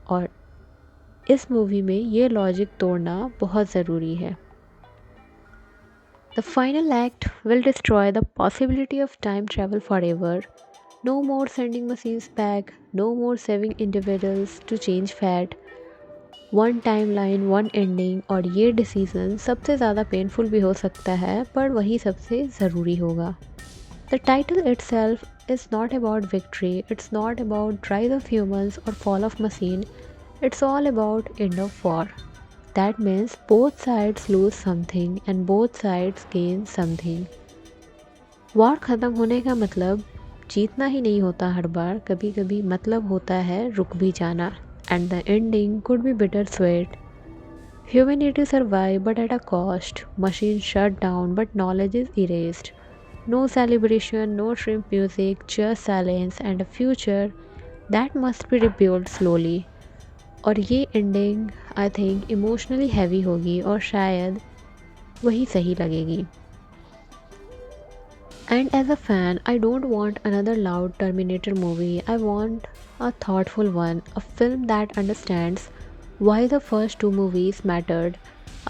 और इस मूवी में ये लॉजिक तोड़ना बहुत ज़रूरी है. The final act will destroy the possibility of time travel forever. No more sending machines back, no more saving individuals to change fate. One timeline, one ending. और ये डिसीज़न सबसे ज़्यादा पेनफुल भी हो सकता है पर वही सबसे ज़रूरी होगा. The title itself is not about victory, it's not about rise of humans और fall of machine, it's all about end of war. That means both sides lose something and both sides gain something. War ख़त्म होने का मतलब जीतना ही नहीं होता हर बार, कभी कभी मतलब होता है रुक भी जाना. And the ending could be bittersweet. Humanity survived but at a cost. Machines shut down but knowledge is erased. No celebration, no shrimp music, just silence and a future that must be rebuilt slowly. और ये ending I think emotionally heavy होगी और शायद वही सही लगेगी. And as a fan, I don't want another loud Terminator movie. I want a thoughtful one, a film that understands why the first two movies mattered,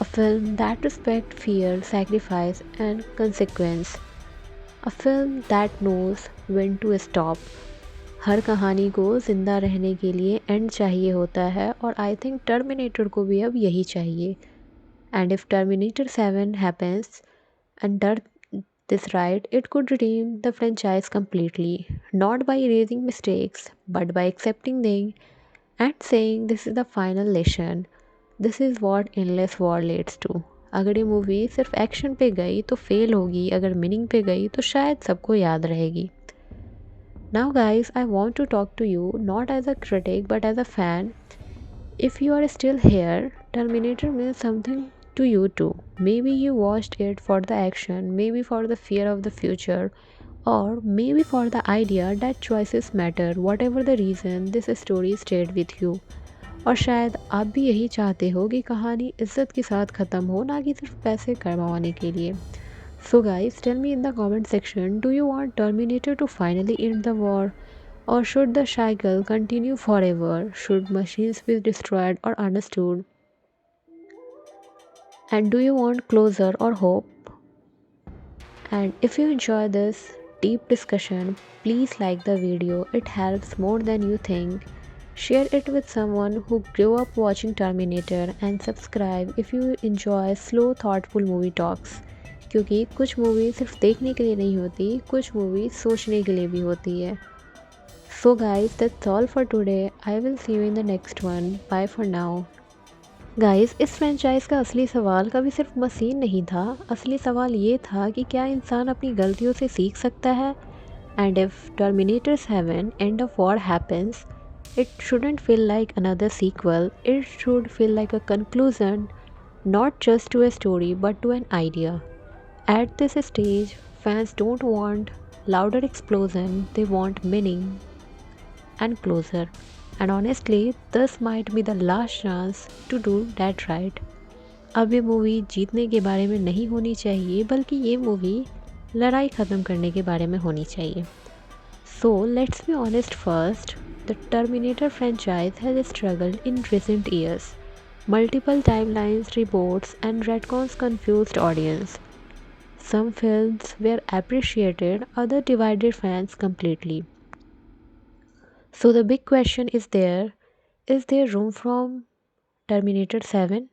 a film that respects fear, sacrifice, and consequence, a film that knows when to stop. हर कहानी को ज़िंदा रहने के लिए and चाहिए होता है और आई थिंक टर्मिनेटर को भी अब यही चाहिए. And if terminator 7 happens and this right, it could redeem the franchise completely, not by erasing mistakes, but by accepting them and saying this is the final lesson. This is what endless war leads to. अगर ये movie सिर्फ action पे गई तो fail होगी, अगर meaning पे गई तो शायद सबको याद रहेगी. Now guys, I want to talk to you not as a critic but as a fan. If you are still here, Terminator means something to you too. Maybe you watched it for the action, maybe for the fear of the future, or maybe for the idea that choices matter. Whatever the reason, this story stayed with you. और शायद आप भी यही चाहते हो कि कहानी इज्जत के साथ ख़त्म हो, ना कि सिर्फ पैसे कमाने के लिए. So guys, tell me in the comment section, do you want Terminator to finally end the war? Or should the cycle continue forever? Should machines be destroyed or understood? And do you want closure or hope? And if you enjoy this deep discussion, please like the video. It helps more than you think. Share it with someone who grew up watching Terminator and subscribe if you enjoy slow thoughtful movie talks. क्योंकि कुछ movie सिर्फ देखने के लिए नहीं होती, कुछ movie सोचने के लिए भी होती है. So guys, that's all for today. I will see you in the next one. Bye for now. Guys, इस फ्रेंचाइज का असली सवाल कभी सिर्फ मशीन नहीं था. असली सवाल ये था कि क्या इंसान अपनी गलतियों से सीख सकता है. And if Terminator 7 end of war happens, it shouldn't feel like another sequel. It should feel like a conclusion, not just to a story but to an idea. At this stage, fans don't want louder explosion, they want meaning and closure. And honestly, this might be the last chance to do that right. अब ये movie जीतने के बारे में नहीं होनी चाहिए, बल्कि ये मूवी लड़ाई ख़त्म करने के बारे में होनी चाहिए. So let's be honest first, the Terminator franchise has struggled in recent years. Multiple timelines, reboots, and retcons confused audience. Some films were appreciated, others divided fans completely. So the big question is there room from Terminator 7?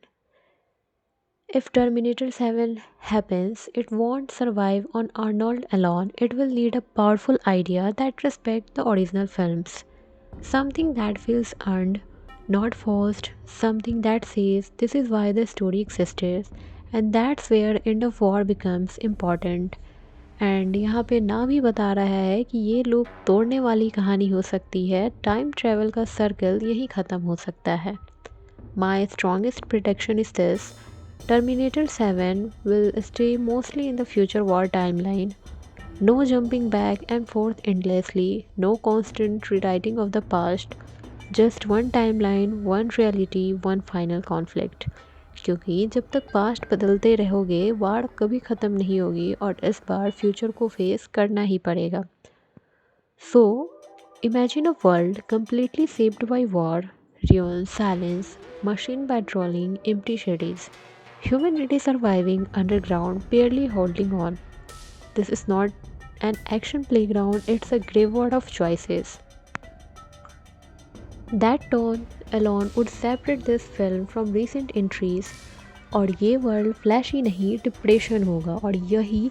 If Terminator 7 happens, it won't survive on Arnold alone. It will need a powerful idea that respects the original films. Something that feels earned, not forced. Something that says this is why the story existed. And that's where End of War becomes important. And यहाँ पे ना भी बता रहा है कि ये loop तोड़ने वाली कहानी हो सकती है. टाइम ट्रैवल का सर्कल यही ख़त्म हो सकता है. My strongest prediction is this: Terminator 7 will stay mostly in the future war timeline. No jumping back and forth endlessly, no constant rewriting of the past, just one timeline, one reality, one final conflict. क्योंकि जब तक past बदलते रहोगे, वार कभी ख़त्म नहीं होगी और इस बार फ्यूचर को फेस करना ही पड़ेगा. So imagine a world completely shaped by war, ruin, silence, machine patrolling, empty cities, humanity surviving underground, barely holding on. This is not an action playground, it's a graveyard of choices. That tone alone would separate this film from recent entries. और ये world flashy नहीं, depression होगा, और यही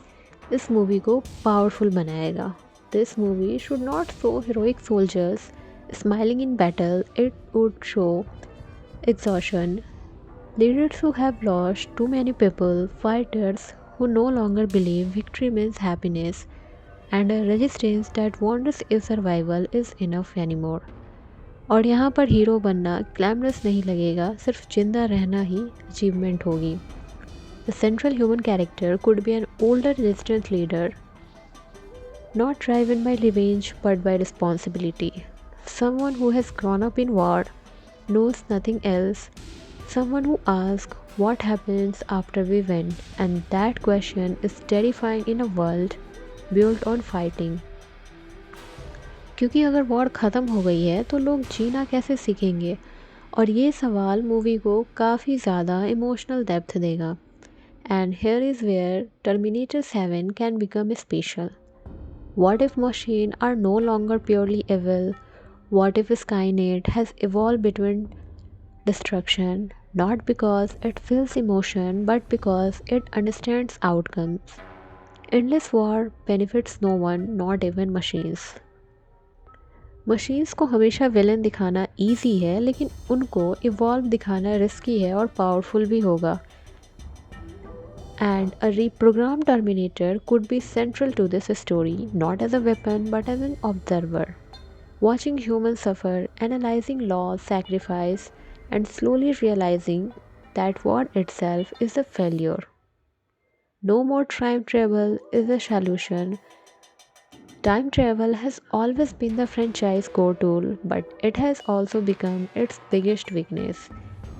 इस movie को powerful बनाएगा. This movie should not show heroic soldiers smiling in battle. It would show exhaustion, leaders who have lost too many people, fighters who no longer believe victory means happiness, and a resistance that wonders if survival is enough anymore. और यहाँ पर hero बनना glamorous नहीं लगेगा, सिर्फ जिंदा रहना ही achievement होगी. The central human character could be an older resistance leader, not driven by revenge but by responsibility. Someone who has grown up in war, knows nothing else. Someone who asks what happens after we win, and that question is terrifying in a world built on fighting. क्योंकि अगर war ख़त्म हो गई है तो लोग जीना कैसे सीखेंगे, और ये सवाल मूवी को काफ़ी ज़्यादा इमोशनल डेप्थ देगा. And here is where Terminator 7 can become special. What if machines are no longer purely evil? What if Skynet has evolved between destruction, not because it feels emotion, but because it understands outcomes? Endless war benefits no one, not even machines. Machines को हमेशा villain दिखाना easy है, लेकिन उनको evolve दिखाना risky है और powerful भी होगा. And a reprogrammed Terminator could be central to this story, not as a weapon but as an observer, watching humans suffer, analyzing loss, sacrifice, and slowly realizing that war itself is a failure. No more time travel is a solution. Time travel has always been the franchise core tool, but it has also become its biggest weakness.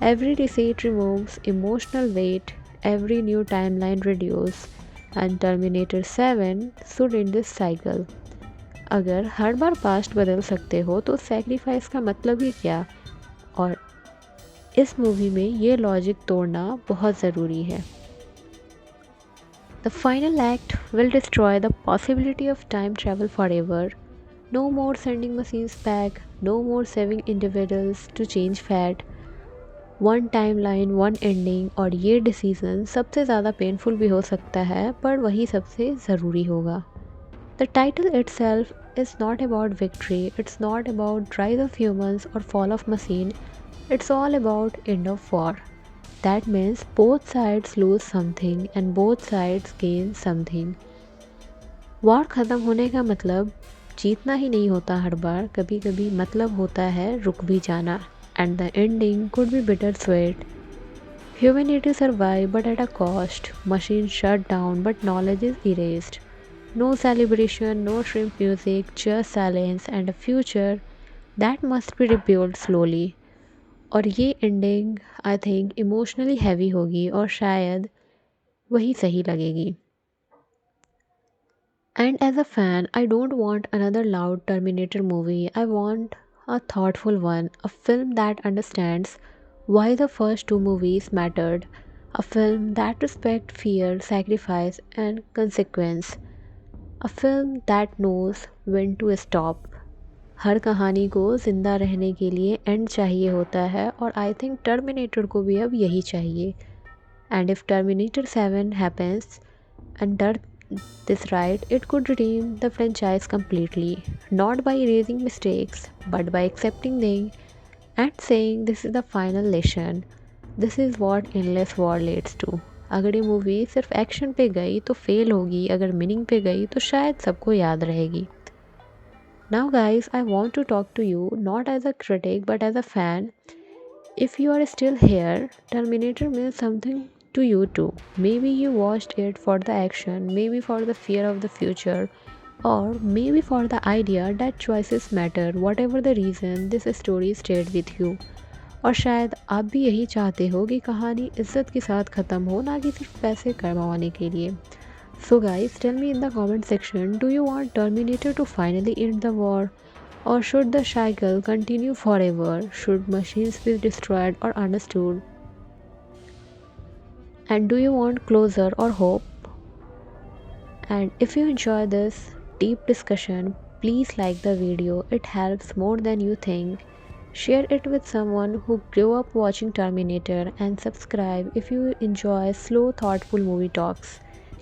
Every reset removes emotional weight, every new timeline reduces, and Terminator 7 stood in this cycle. अगर हर बार past बदल सकते हो तो sacrifice का मतलब ही क्या? और इस मूवी में ये लॉजिक तोड़ना बहुत ज़रूरी है. The final act will destroy the possibility of time travel forever. No more sending machines back, no more saving individuals to change fate. One timeline, one ending और ये डिसीज़न सबसे ज़्यादा पेनफुल भी हो सकता है पर वही सबसे ज़रूरी होगा. The title itself is not about victory, it's not about rise of humans or fall of machine, it's all about end of war. That means both sides lose something and both sides gain something. War ख़त्म होने का मतलब जीतना ही नहीं होता हर बार, कभी कभी मतलब होता है रुक भी जाना. And the ending could be bitter sweat. Humanity survived but at a cost. Machines shut down but knowledge is erased. No celebration, no shrimp music, just silence and a future that must be rebuilt slowly. और ये ending I think emotionally heavy होगी और शायद वही सही लगेगी. And as a fan, I don't want another loud Terminator movie. I want a thoughtful one, a film that understands why the first two movies mattered, a film that respects fear, sacrifice, and consequence, a film that knows when to stop. हर कहानी को ज़िंदा रहने के लिए and चाहिए होता है और आई थिंक टर्मिनेटर को भी अब यही चाहिए. And if terminator 7 happens and does this right, it could redeem the franchise completely, not by erasing mistakes, but by accepting them and saying this is the final lesson. This is what endless war leads to. अगर ये movie सिर्फ action पे गई तो fail होगी, अगर meaning पे गई तो शायद सबको याद रहेगी. Now guys, I want to talk to you not as a critic but as a fan. If you are still here, Terminator means something to you too. Maybe you watched it for the action, maybe for the fear of the future, or maybe for the idea that choices matter. Whatever the reason, this story stayed with you. और शायद आप भी यही चाहते हो कि कहानी इज्जत के साथ ख़त्म हो, ना कि सिर्फ पैसे कमाने के लिए. So guys, tell me in the comment section, do you want Terminator to finally end the war? Or should the cycle continue forever? Should machines be destroyed or understood? And do you want closure or hope? And if you enjoy this deep discussion, please like the video. It helps more than you think. Share it with someone who grew up watching Terminator and subscribe if you enjoy slow thoughtful movie talks.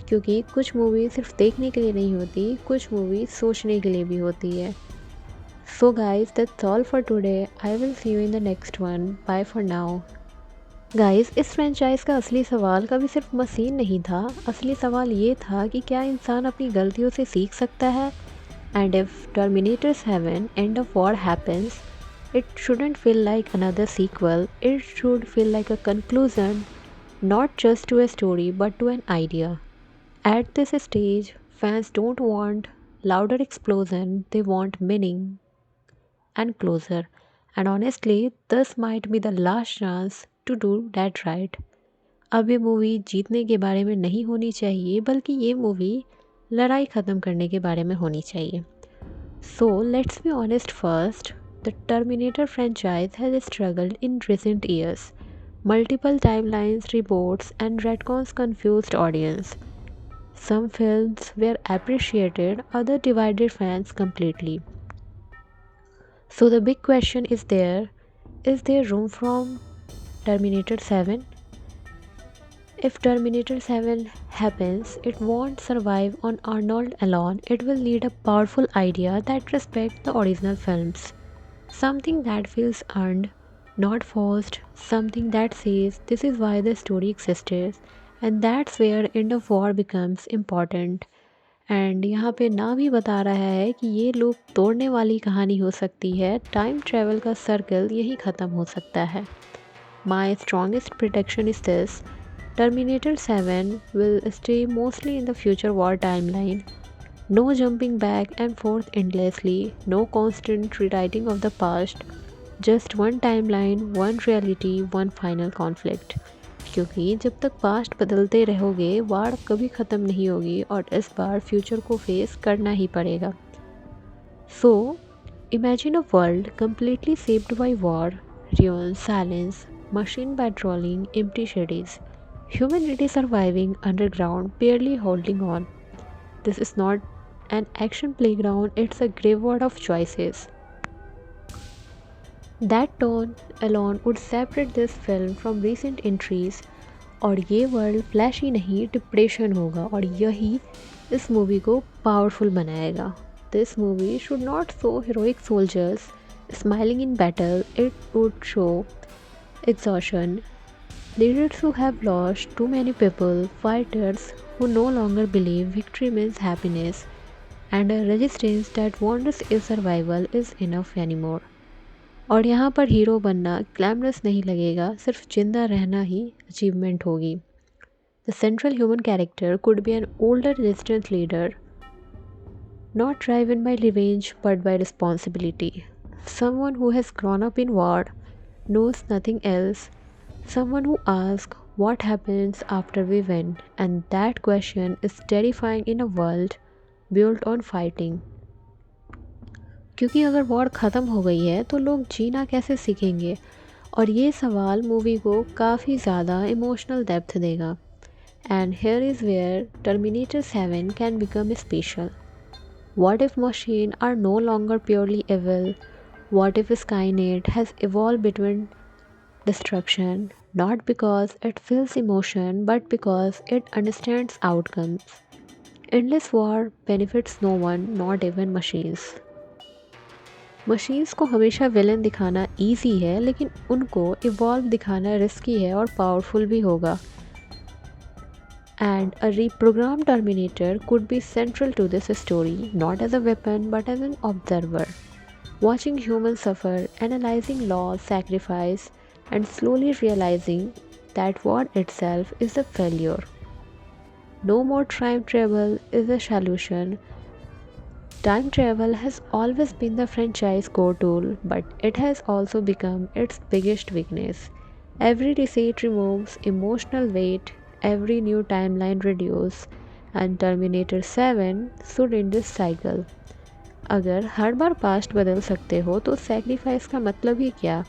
क्योंकि कुछ movie सिर्फ देखने के लिए नहीं होती, कुछ movie सोचने के लिए भी होती है. So guys, that's all for today. I will see you in the next one. Bye for now. Guys, इस फ्रेंचाइज का असली सवाल कभी सिर्फ मशीन नहीं था. असली सवाल ये था कि क्या इंसान अपनी गलतियों से सीख सकता है. And if Terminator 7 end of war happens, it shouldn't feel like another sequel. It should feel like a conclusion, not just to a story but to an idea. At this stage, fans don't want louder explosion, they want meaning and closure. And honestly, this might be the last chance to do that right. अब ये movie जीतने के बारे में नहीं होनी चाहिए, बल्कि ये मूवी लड़ाई ख़त्म करने के बारे में होनी चाहिए. So let's be honest first, the Terminator franchise has struggled in recent years. Multiple timelines, reboots, and retcons confused audience. Some films were appreciated, others divided fans completely. So the big question is there room from Terminator 7? If Terminator 7 happens, it won't survive on Arnold alone. It will need a powerful idea that respects the original films. Something that feels earned, not forced. Something that says this is why the story existed. And that's where end of war becomes important. And यहाँ पे ना भी बता रहा है कि ये loop तोड़ने वाली कहानी हो सकती है. टाइम ट्रैवल का सर्कल यही ख़त्म हो सकता है. My strongest prediction is this: Terminator 7 will stay mostly in the future war timeline. No jumping back and forth endlessly, no constant rewriting of the past, just one timeline, one reality, one final conflict. क्योंकि जब तक past बदलते रहोगे वार कभी ख़त्म नहीं होगी और इस बार फ्यूचर को फेस करना ही पड़ेगा. So, imagine a world completely shaped by war, ruin, silence, machine patrolling, empty cities, humanity surviving underground, barely holding on. This is not an action playground, it's a graveyard of choices. That tone alone would separate this film from recent entries और ये world flashy नहीं depression होगा और यही इस movie को powerful बनाएगा. This movie should not show heroic soldiers smiling in battle, it would show exhaustion, leaders who have lost too many people, fighters who no longer believe victory means happiness, and a resistance that wonders if survival is enough anymore. और यहाँ पर hero बनना glamorous नहीं लगेगा, सिर्फ जिंदा रहना ही achievement होगी. The central human character could be an older resistance leader, not driven by revenge but by responsibility. Someone who has grown up in war, knows nothing else, someone who asks what happens after we win, and that question is terrifying in a world built on fighting. क्योंकि अगर war ख़त्म हो गई है तो लोग जीना कैसे सीखेंगे और ये सवाल मूवी को काफ़ी ज़्यादा इमोशनल डेप्थ देगा. And here is where Terminator 7 can become special. What if machines are no longer purely evil? What if Skynet has evolved between destruction, not because it feels emotion, but because it understands outcomes? Endless war benefits no one, not even machines. Machines को हमेशा villain दिखाना easy है, लेकिन उनको evolve दिखाना risky है और powerful भी होगा. And a reprogrammed Terminator could be central to this story, not as a weapon but as an observer, watching humans suffer, analyzing loss, sacrifice, and slowly realizing that war itself is a failure. No more time travel is a solution. Time travel has always been the franchise core tool, but it has also become its biggest weakness. Every reset removes emotional weight, every new timeline reduces, and Terminator 7 should end this cycle. अगर हर बार past बदल सकते हो तो sacrifice का मतलब ही क्या?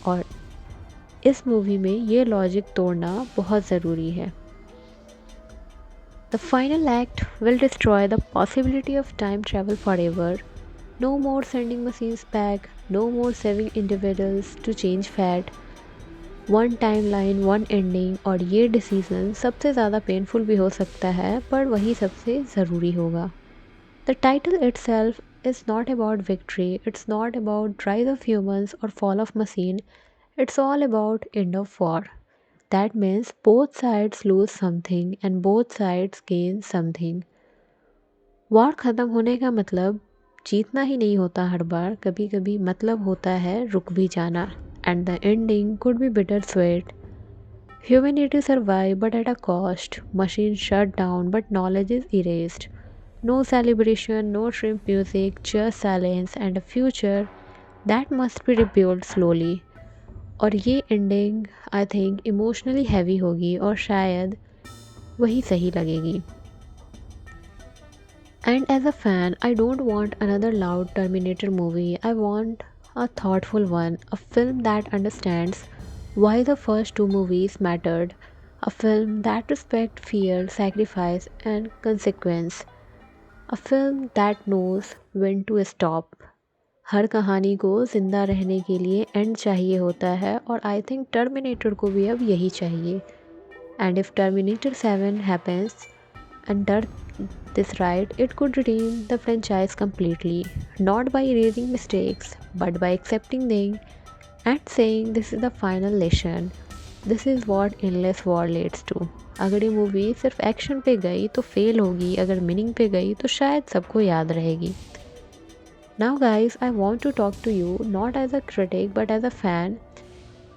और इस मूवी में ये लॉजिक तोड़ना बहुत ज़रूरी है. The final act will destroy the possibility of time travel forever. No more sending machines back, no more saving individuals to change fate. One timeline, one ending, और ये डिसीज़न सबसे ज़्यादा पेनफुल भी हो सकता है पर वही सबसे ज़रूरी होगा. The title itself is not about victory, it's not about rise of humans or fall of machine, it's all about end of war. That means both sides lose something and both sides gain something. War ख़त्म होने का मतलब जीतना ही नहीं होता हर बार, कभी कभी मतलब होता है रुक भी जाना. And the ending could be bittersweet. Humanity survived but at a cost. Machines shut down but knowledge is erased. No celebration, no shrimp music, just silence and a future that must be rebuilt slowly. और ये ending I think emotionally heavy होगी और शायद वही सही लगेगी. And as a fan I don't want another loud Terminator movie. I want a thoughtful one, a film that understands why the first two movies mattered, a film that respects fear, sacrifice, and consequence, a film that knows when to stop. हर कहानी को ज़िंदा रहने के लिए and चाहिए होता है और आई थिंक टर्मिनेटर को भी अब यही चाहिए. And if terminator 7 happens and does this right, it could redeem the franchise completely, not by erasing mistakes, but by accepting them and saying this is the final lesson. This is what endless war leads to. अगर ये movie सिर्फ action पे गई तो fail होगी, अगर meaning पे गई तो शायद सबको याद रहेगी. Now guys, I want to talk to you not as a critic but as a fan.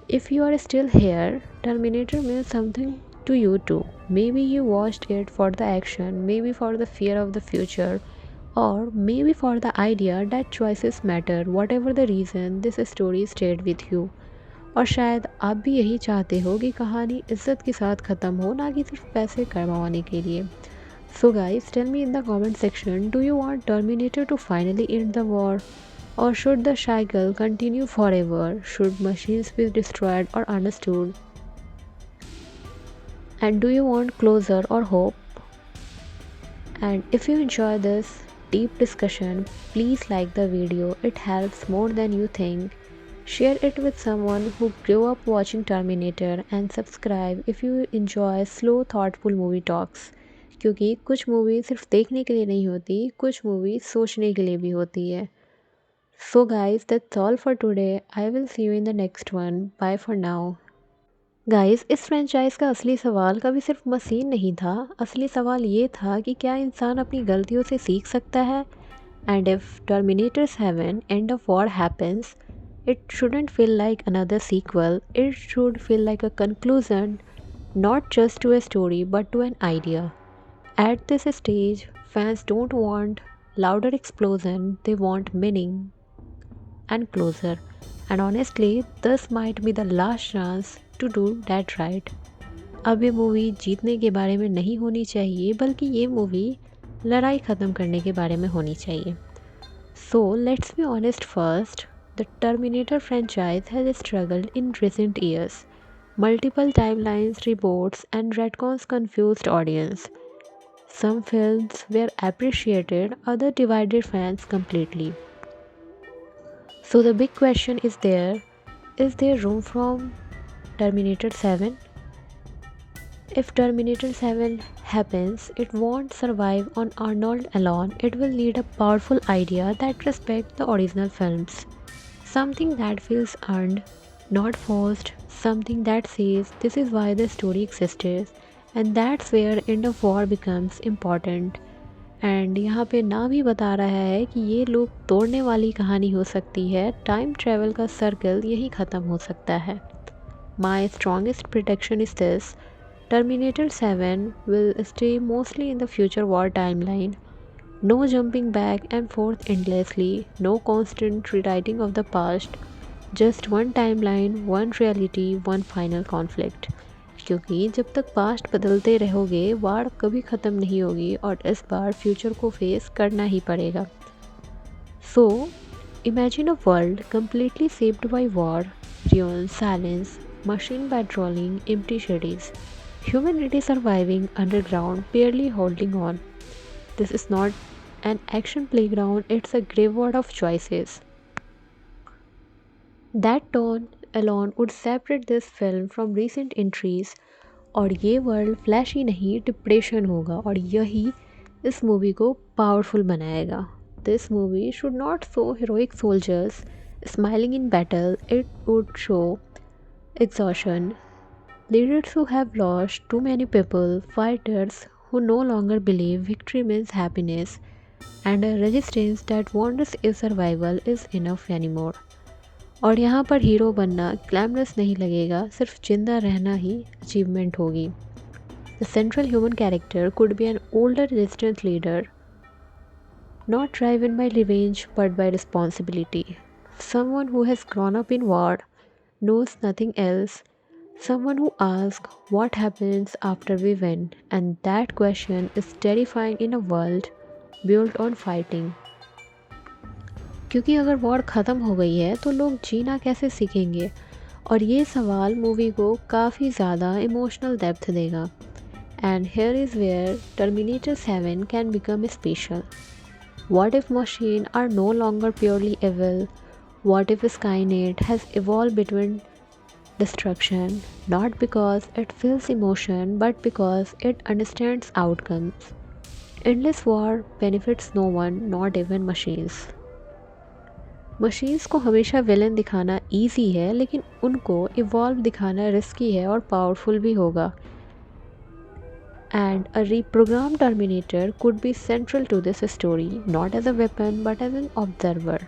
If you are still here, Terminator means something to you too. Maybe you watched it for the action, maybe for the fear of the future, or maybe for the idea that choices matter. Whatever the reason, this story stayed with you. और शायद आप भी यही चाहते हो कि कहानी इज्जत के साथ ख़त्म हो, ना कि सिर्फ पैसे कमाने के लिए. So guys, tell me in the comment section, do you want Terminator to finally end the war? Or should the cycle continue forever? Should machines be destroyed or understood? And do you want closure or hope? And if you enjoy this deep discussion, please like the video. It helps more than you think. Share it with someone who grew up watching Terminator and subscribe if you enjoy slow thoughtful movie talks. क्योंकि कुछ movie सिर्फ देखने के लिए नहीं होती, कुछ movie सोचने के लिए भी होती है. So guys, that's all for today. I will see you in the next one. Bye for now. Guys, इस फ्रेंचाइज का असली सवाल कभी सिर्फ मशीन नहीं था. असली सवाल ये था कि क्या इंसान अपनी गलतियों से सीख सकता है. And if Terminator 7 end of war happens, it shouldn't feel like another sequel. It should feel like a conclusion, not just to a story but to an idea. At this stage, fans don't want louder explosion, they want meaning and closure. And honestly, this might be the last chance to do that right. अब ये movie जीतने के बारे में नहीं होनी चाहिए, बल्कि ये मूवी लड़ाई ख़त्म करने के बारे में होनी चाहिए. So let's be honest first. The Terminator franchise has struggled in recent years. Multiple timelines, reboots, and retcons confused audience. Some films were appreciated, others divided fans completely. So the big question is there room for Terminator 7? If Terminator 7 happens, it won't survive on Arnold alone. It will need a powerful idea that respects the original films. Something that feels earned, not forced, something that says this is why the story existed, and that's where end of war becomes important. And यहाँ पे ना भी बता रहा है कि ये loop तोड़ने वाली कहानी हो सकती है, टाइम ट्रैवल का सर्कल यही ख़त्म हो सकता है. My strongest prediction is this: Terminator 7 will stay mostly in the future war timeline. No jumping back and forth endlessly, no constant rewriting of the past, just one timeline, one reality, one final conflict. क्योंकि जब तक past बदलते रहोगे, वार कभी ख़त्म नहीं होगी और इस बार फ्यूचर को फेस करना ही पड़ेगा. So, imagine a world completely shaped by war, ruin, silence, machine patrolling, empty cities, humanity surviving underground, barely holding on. This is not an action playground, it's a graveyard of choices. That tone alone would separate this film from recent entries. और ये world flashy नहीं, depression होगा, और यही इस movie को powerful बनाएगा. This movie should not show heroic soldiers smiling in battle, it would show exhaustion, leaders who have lost too many people, fighters who no longer believe victory means happiness, and a resistance that wonders if survival is enough anymore. और यहाँ पर hero बनना glamorous नहीं लगेगा, सिर्फ जिंदा रहना ही achievement होगी. The central human character could be an older resistance leader, not driven by revenge but by responsibility. Someone who has grown up in war, knows nothing else. Someone who asks what happens after we win, and that question is terrifying in a world built on fighting. क्योंकि अगर war ख़त्म हो गई है तो लोग जीना कैसे सीखेंगे, और ये सवाल मूवी को काफ़ी ज़्यादा इमोशनल डेप्थ देगा. And here is where Terminator 7 can become special. What if machines are no longer purely evil? What if Skynet has evolved between destruction, not because it feels emotion, but because it understands outcomes? Endless war benefits no one, not even machines. Machines को हमेशा villain दिखाना easy है, लेकिन उनको evolve दिखाना risky है और powerful भी होगा. And a reprogrammed Terminator could be central to this story, not as a weapon but as an observer.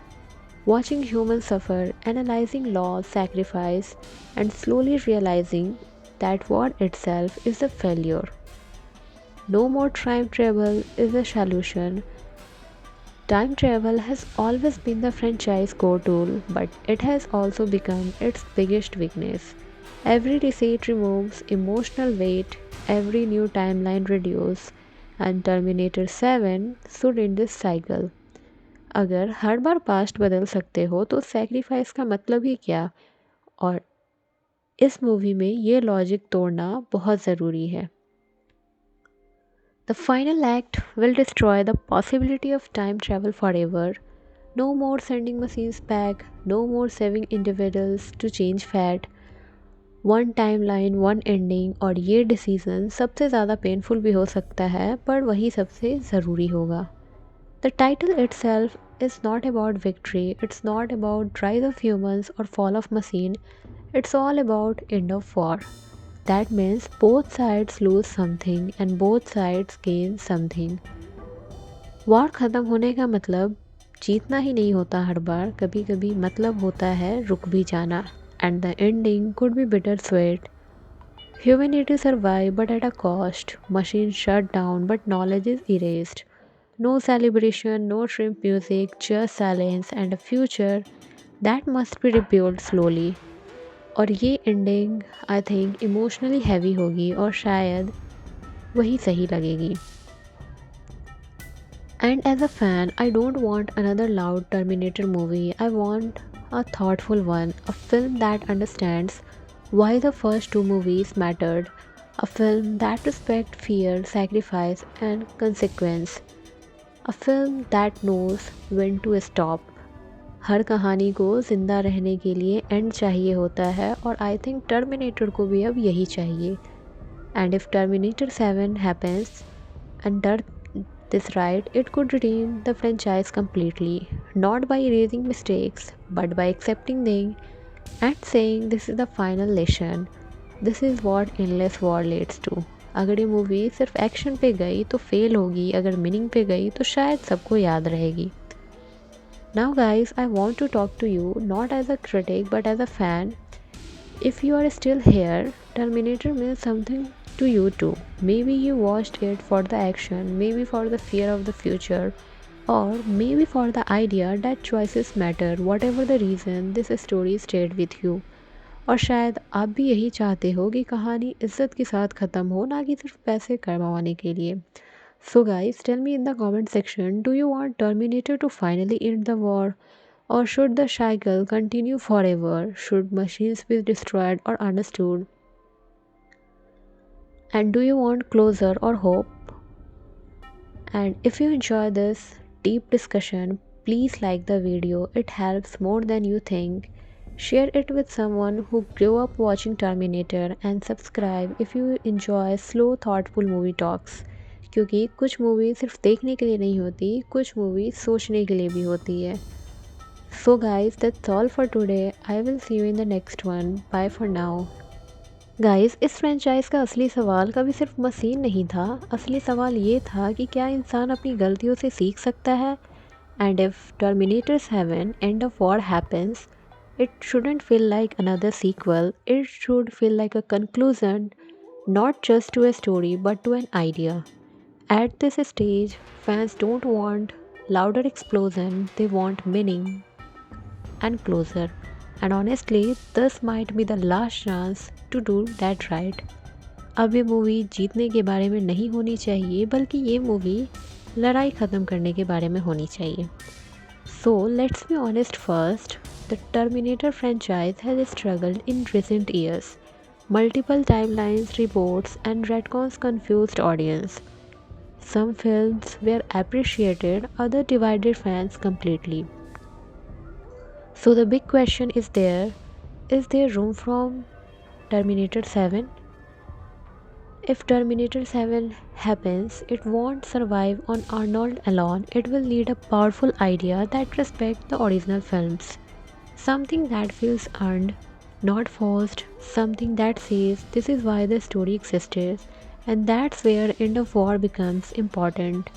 watching humans suffer, analyzing loss, sacrifice, and slowly realizing that war itself is a failure. No more time travel is a solution. Time travel has always been the franchise core tool, but it has also become its biggest weakness. Every reset removes emotional weight, every new timeline reduces, and Terminator 7 stood in this cycle. अगर हर बार past बदल सकते हो तो sacrifice का मतलब ही क्या? और इस मूवी में ये लॉजिक तोड़ना बहुत ज़रूरी है. The final act will destroy the possibility of time travel forever. No more sending machines back, no more saving individuals to change fate. One timeline, one ending और ये डिसीज़न सबसे ज़्यादा पेनफुल भी हो सकता है पर वही सबसे ज़रूरी होगा. The title itself is not about victory, it's not about rise of humans or fall of machine, it's all about end of war. That means both sides lose something and both sides gain something. War ख़त्म होने का मतलब जीतना ही नहीं होता हर बार, कभी कभी मतलब होता है रुक भी जाना. And the ending could be bitter sweat. Humanity survived but at a cost. Machines shut down but knowledge is erased. No celebration, no shrimp music, just silence and a future that must be rebuilt slowly. और ये ending I think emotionally heavy होगी और शायद वही सही लगेगी. And as a fan, I don't want another loud Terminator movie. I want a thoughtful one, a film that understands why the first two movies mattered, a film that respects fear, sacrifice, and consequence, a film that knows when to stop. हर कहानी को ज़िंदा रहने के लिए and चाहिए होता है और आई थिंक टर्मिनेटर को भी अब यही चाहिए. And if terminator 7 happens and this right, it could redeem the franchise completely, not by erasing mistakes, but by accepting them and saying this is the final lesson. This is what endless war leads to. अगर ये movie सिर्फ action पे गई तो fail होगी, अगर meaning पे गई तो शायद सबको याद रहेगी. Now guys, I want to talk to you not as a critic but as a fan. If you are still here, Terminator means something to you too. Maybe you watched it for the action, maybe for the fear of the future, or maybe for the idea that choices matter. Whatever the reason, this story stayed with you. और शायद आप भी यही चाहते हो कि कहानी इज्जत के साथ ख़त्म हो, ना कि सिर्फ पैसे कमाने के लिए. So guys, tell me in the comment section, do you want Terminator to finally end the war? Or should the cycle continue forever? Should machines be destroyed or understood? And do you want closure or hope? And if you enjoy this deep discussion, please like the video. It helps more than you think. Share it with someone who grew up watching Terminator and subscribe if you enjoy slow thoughtful movie talks. क्योंकि कुछ movie सिर्फ देखने के लिए नहीं होती, कुछ movie सोचने के लिए भी होती है. So guys, that's all for today. I will see you in the next one. Bye for now. Guys, इस फ्रेंचाइज का असली सवाल कभी सिर्फ मशीन नहीं था. असली सवाल ये था कि क्या इंसान अपनी गलतियों से सीख सकता है. And if Terminator 7 end of war happens, it shouldn't feel like another sequel, it should feel like a conclusion, not just to a story but to an idea. At this stage, fans don't want louder explosion, they want meaning and closure. And honestly, this might be the last chance to do that right. अब ये movie जीतने के बारे में नहीं होनी चाहिए, बल्कि ये मूवी लड़ाई ख़त्म करने के बारे में होनी चाहिए. So let's be honest first, the Terminator franchise has struggled in recent years. Multiple timelines, reboots, and retcons confused audience. Some films were appreciated, others divided fans completely. So the big question is there room from Terminator 7? If Terminator 7 happens, it won't survive on Arnold alone. It will need a powerful idea that respects the original films. Something that feels earned, not forced. Something that says this is why the story existed. And that's where End of War becomes important.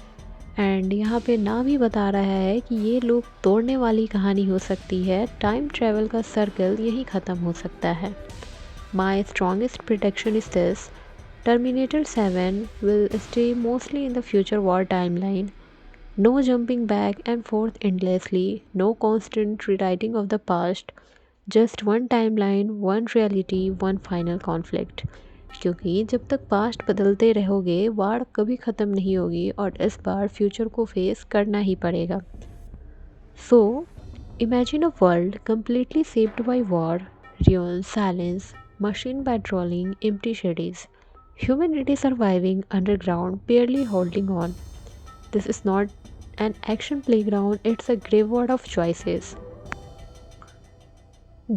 And यहाँ पे नाम ही बता रहा है कि ये loop तोड़ने वाली कहानी हो सकती है, टाइम ट्रेवल का सर्कल यही ख़त्म हो सकता है। My strongest prediction is this: Terminator 7 will stay mostly in the future war timeline. No jumping back and forth endlessly, no constant rewriting of the past, just one timeline, one reality, one final conflict. क्योंकि जब तक past बदलते रहोगे वार कभी ख़त्म नहीं होगी और इस बार फ्यूचर को फेस करना ही पड़ेगा। So imagine a world completely shaped by war, ruin, silence, machine patrolling, empty cities, humanity surviving underground, barely holding on. This is not an action playground, it's a graveyard of choices.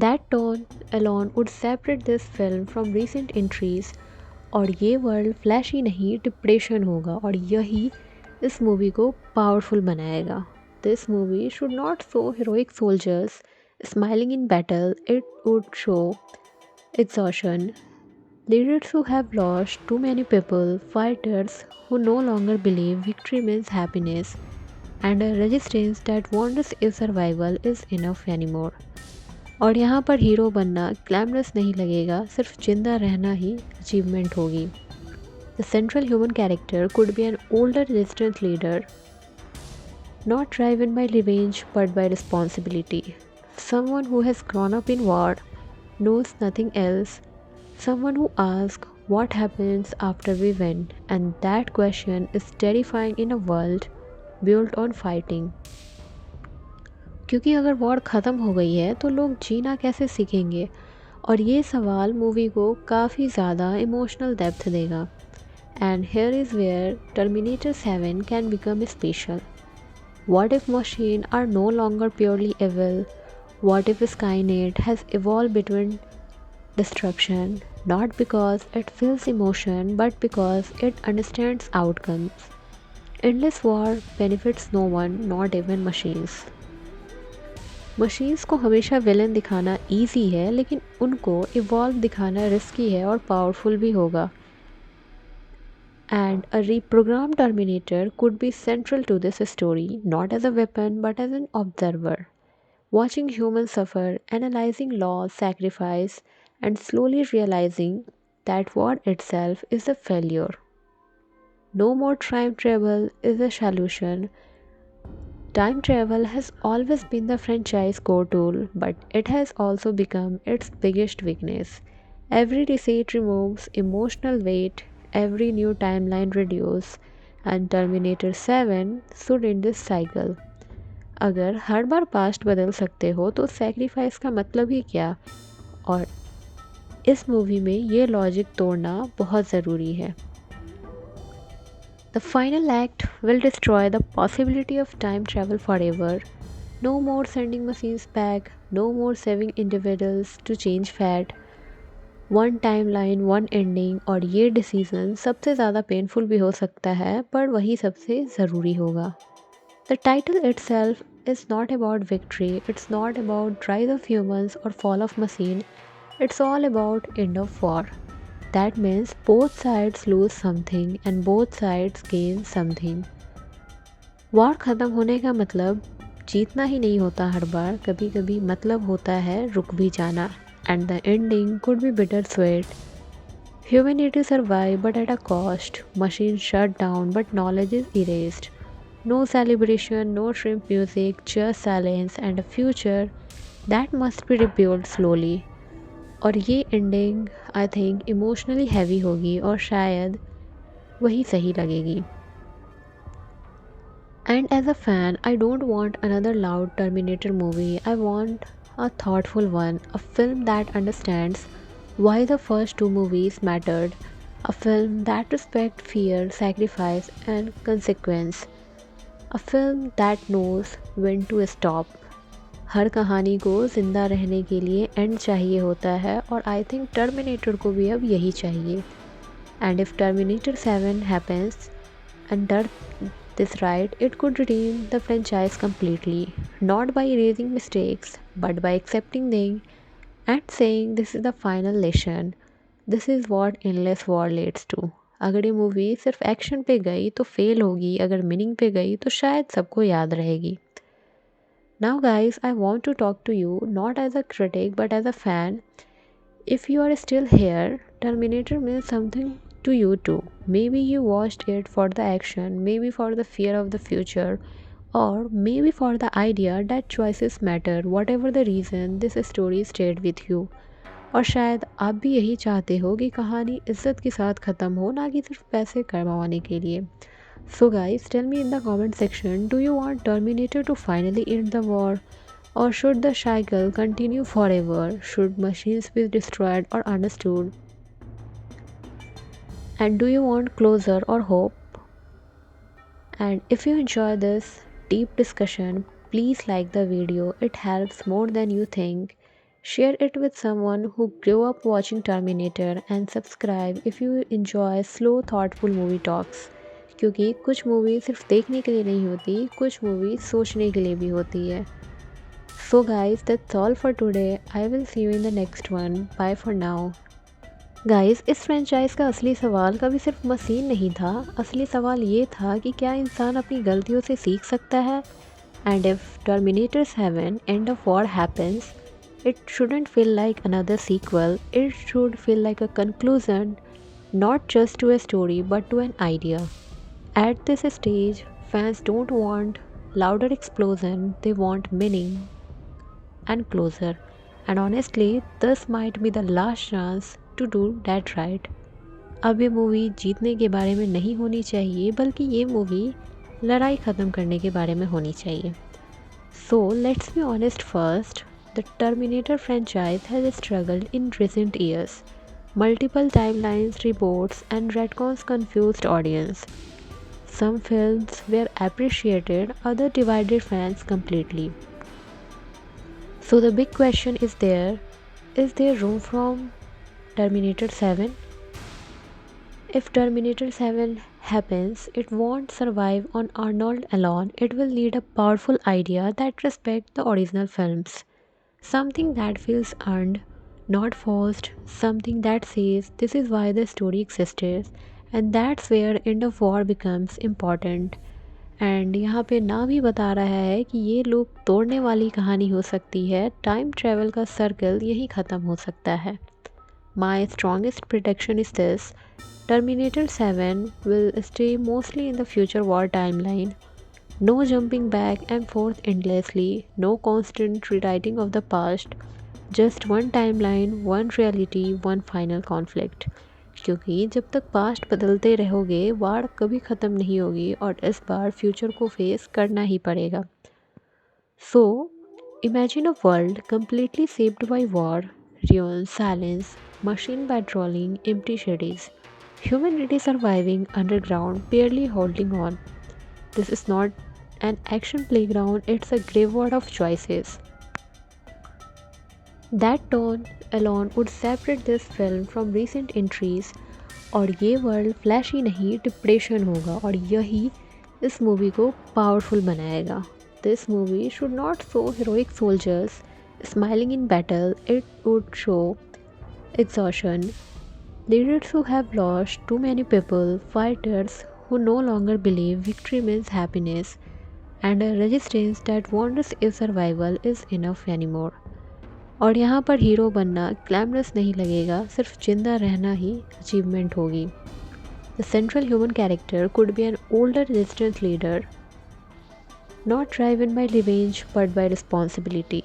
That tone alone would separate this film from recent entries, और ये world flashy नहीं depression होगा और यही इस movie को powerful बनाएगा। This movie should not show heroic soldiers smiling in battle, it would show exhaustion, leaders who have lost too many people, fighters who no longer believe victory means happiness, and a resistance that wonders if survival is enough anymore. और यहाँ पर hero बनना glamorous नहीं लगेगा, सिर्फ जिंदा रहना ही achievement होगी। The central human character could be an older resistance leader, not driven by revenge but by responsibility. Someone who has grown up in war, knows nothing else, someone who asks what happens after we win, and that question is terrifying in a world built on fighting. क्योंकि अगर war ख़त्म हो गई है तो लोग जीना कैसे सीखेंगे, और ये सवाल मूवी को काफ़ी ज़्यादा इमोशनल डेप्थ देगा। And here is where Terminator 7 can become special. What if machines are no longer purely evil? What if Skynet has evolved between destruction, not because it feels emotion, but because it understands outcomes? Endless war benefits no one, not even machines. Machines को हमेशा villain दिखाना easy है, लेकिन उनको evolve दिखाना risky है और powerful भी होगा। And a reprogrammed Terminator could be central to this story, not as a weapon but as an observer, watching humans suffer, analyzing loss, sacrifice, and slowly realizing that war itself is a failure. No more time travel is a solution. Time travel has always been the franchise core tool, but it has also become its biggest weakness. Every reset removes emotional weight, every new timeline reduces, and Terminator 7 should end this cycle. अगर हर बार past बदल सकते हो तो sacrifice का मतलब ही क्या? और इस मूवी में ये लॉजिक तोड़ना बहुत ज़रूरी है। The final act will destroy the possibility of time travel forever. No more sending machines back, no more saving individuals to change fate. One timeline, one ending, और ये डिसीज़न सबसे ज़्यादा पेनफुल भी हो सकता है पर वही सबसे ज़रूरी होगा। The title itself is not about victory, it's not about rise of humans or fall of machine, it's all about end of war. That means both sides lose something and both sides gain something. War ख़त्म होने का मतलब जीतना ही नहीं होता हर बार, कभी कभी मतलब होता है रुक भी जाना। And the ending could be bittersweet. Humanity survived but at a cost. Machines shut down but knowledge is erased. No celebration, no shrimp music, just silence and a future that must be rebuilt slowly. और ये ending I think emotionally heavy होगी और शायद वही सही लगेगी। And as a fan, I don't want another loud Terminator movie. I want a thoughtful one, a film that understands why the first two movies mattered, a film that respects fear, sacrifice, and consequence, a film that knows when to stop. हर कहानी को ज़िंदा रहने के लिए and चाहिए होता है, और आई थिंक टर्मिनेटर को भी अब यही चाहिए। And if terminator 7 happens and does this right, it could redeem the franchise completely, not by erasing mistakes, but by accepting them and saying this is the final lesson. This is what endless war leads to. अगर ये movie सिर्फ action पे गई तो fail होगी, अगर meaning पे गई तो शायद सबको याद रहेगी। Now, guys, I want to talk to you not as a critic but as a fan. If you are still here, Terminator means something to you too. Maybe you watched it for the action, maybe for the fear of the future, or maybe for the idea that choices matter. Whatever the reason, this story stayed with you. और शायद आप भी यही चाहते हो कि कहानी इज्जत के साथ ख़त्म हो, ना कि सिर्फ पैसे कमाने के लिए। So guys, tell me in the comment section, do you want Terminator to finally end the war? Or should the cycle continue forever? Should machines be destroyed or understood? And do you want closure or hope? And if you enjoy this deep discussion, please like the video. It helps more than you think. Share it with someone who grew up watching Terminator and subscribe if you enjoy slow thoughtful movie talks. क्योंकि कुछ movie सिर्फ देखने के लिए नहीं होती, कुछ movie सोचने के लिए भी होती है। So guys, that's all for today. I will see you in the next one. Bye for now. Guys, इस फ्रेंचाइज का असली सवाल कभी सिर्फ मशीन नहीं था। असली सवाल ये था कि क्या इंसान अपनी गलतियों से सीख सकता है। And if Terminator 7 end of war happens, it shouldn't feel like another sequel. It should feel like a conclusion, not just to a story but to an idea. At this stage, fans don't want louder explosion, they want meaning and closure. And honestly, this might be the last chance to do that right. अब ये movie जीतने के बारे में नहीं होनी चाहिए, बल्कि ये मूवी लड़ाई ख़त्म करने के बारे में होनी चाहिए। So let's be honest first, the Terminator franchise has struggled in recent years. Multiple timelines, reboots, and retcons confused audience. Some films were appreciated, others divided fans completely. So the big question is there room from Terminator 7? If Terminator 7 happens, it won't survive on Arnold alone. It will need a powerful idea that respects the original films. Something that feels earned, not forced. Something that says this is why the story existed. And that's where End of War becomes important. And यहाँ पे ना भी बता रहा है कि ये loop तोड़ने वाली कहानी हो सकती है, टाइम ट्रैवल का सर्कल यही ख़त्म हो सकता है। My strongest prediction is this: Terminator 7 will stay mostly in the future war timeline. No jumping back and forth endlessly, no constant rewriting of the past, just one timeline, one reality, one final conflict. क्योंकि जब तक past बदलते रहोगे, वार कभी ख़त्म नहीं होगी और इस बार फ्यूचर को फेस करना ही पड़ेगा। So imagine a world completely shaped by war, ruin, silence, machine patrolling, empty cities, humanity surviving underground, barely holding on. This is not an action playground, it's a graveyard of choices. That tone alone would separate this film from recent entries, और ये world flashy नहीं depression होगा, और यही इस movie को powerful बनाएगा। This movie should not show heroic soldiers smiling in battle, it would show exhaustion, leaders who have lost too many people, fighters who no longer believe victory means happiness, and a resistance that wonders if survival is enough anymore. और यहाँ पर hero बनना glamorous नहीं लगेगा, सिर्फ जिंदा रहना ही achievement होगी। The central human character could be an older resistance leader, not driven by revenge but by responsibility,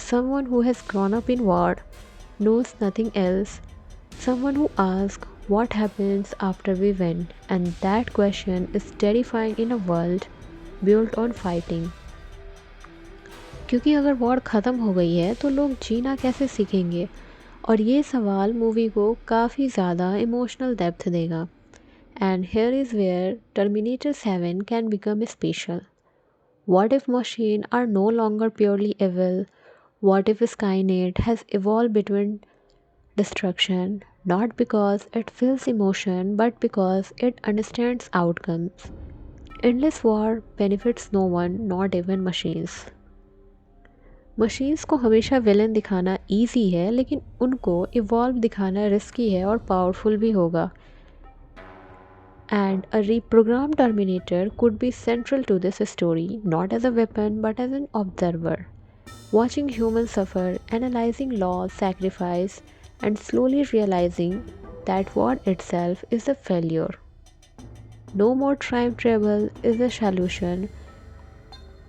someone who has grown up in war, knows nothing else, someone who asks what happens after we win, and that question is terrifying in a world built on fighting. क्योंकि अगर war ख़त्म हो गई है तो लोग जीना कैसे सीखेंगे, और ये सवाल मूवी को काफ़ी ज़्यादा इमोशनल डेप्थ देगा। And here is where Terminator 7 can become special. What if machine are no longer purely evil? What if Skynet has evolve between destruction, not because it feels emotion but because it understands outcomes. Endless war benefits no one, not even machines. Machines को हमेशा villain दिखाना easy है, लेकिन उनको evolve दिखाना risky है और powerful भी होगा। And a reprogrammed Terminator could be central to this story, not as a weapon but as an observer, watching humans suffer, analyzing loss, sacrifice, and slowly realizing that war itself is a failure. No more time travel is a solution.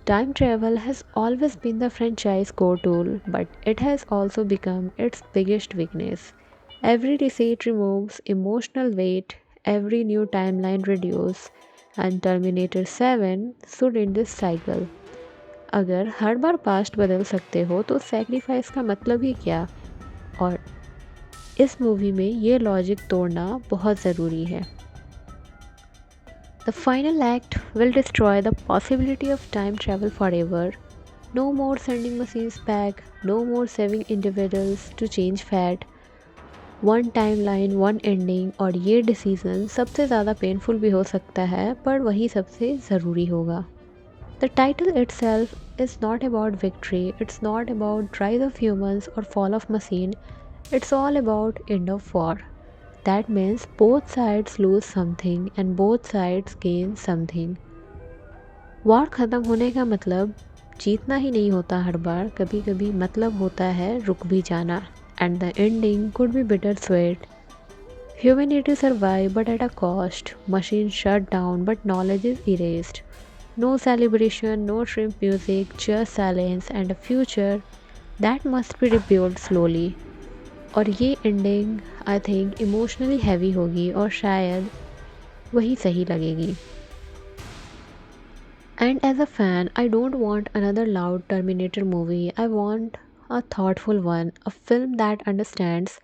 Time travel has always been the franchise core tool, but it has also become its biggest weakness. Every reset removes emotional weight, every new timeline reduces, and Terminator 7 stood in this cycle. अगर हर बार past बदल सकते हो तो sacrifice का मतलब ही क्या? और इस मूवी में ये लॉजिक तोड़ना बहुत ज़रूरी है. The final act will destroy the possibility of time travel forever. No more sending machines back, no more saving individuals to change fate. One timeline, one ending और ये डिसीज़न सबसे ज़्यादा पेनफुल भी हो सकता है पर वही सबसे ज़रूरी होगा. The title itself is not about victory, it's not about rise of humans or fall of machine, it's all about end of war. That means both sides lose something and both sides gain something. War ख़त्म होने का मतलब जीतना ही नहीं होता हर बार, कभी कभी मतलब होता है रुक भी जाना. And the ending could be bitter sweat. Humanity survived but at a cost. Machines shut down but knowledge is erased. No celebration, no shrimp music, just silence and a future that must be rebuilt slowly. और ये ending I think emotionally heavy होगी और शायद वही सही लगेगी. And as a fan, I don't want another loud Terminator movie. I want a thoughtful one, a film that understands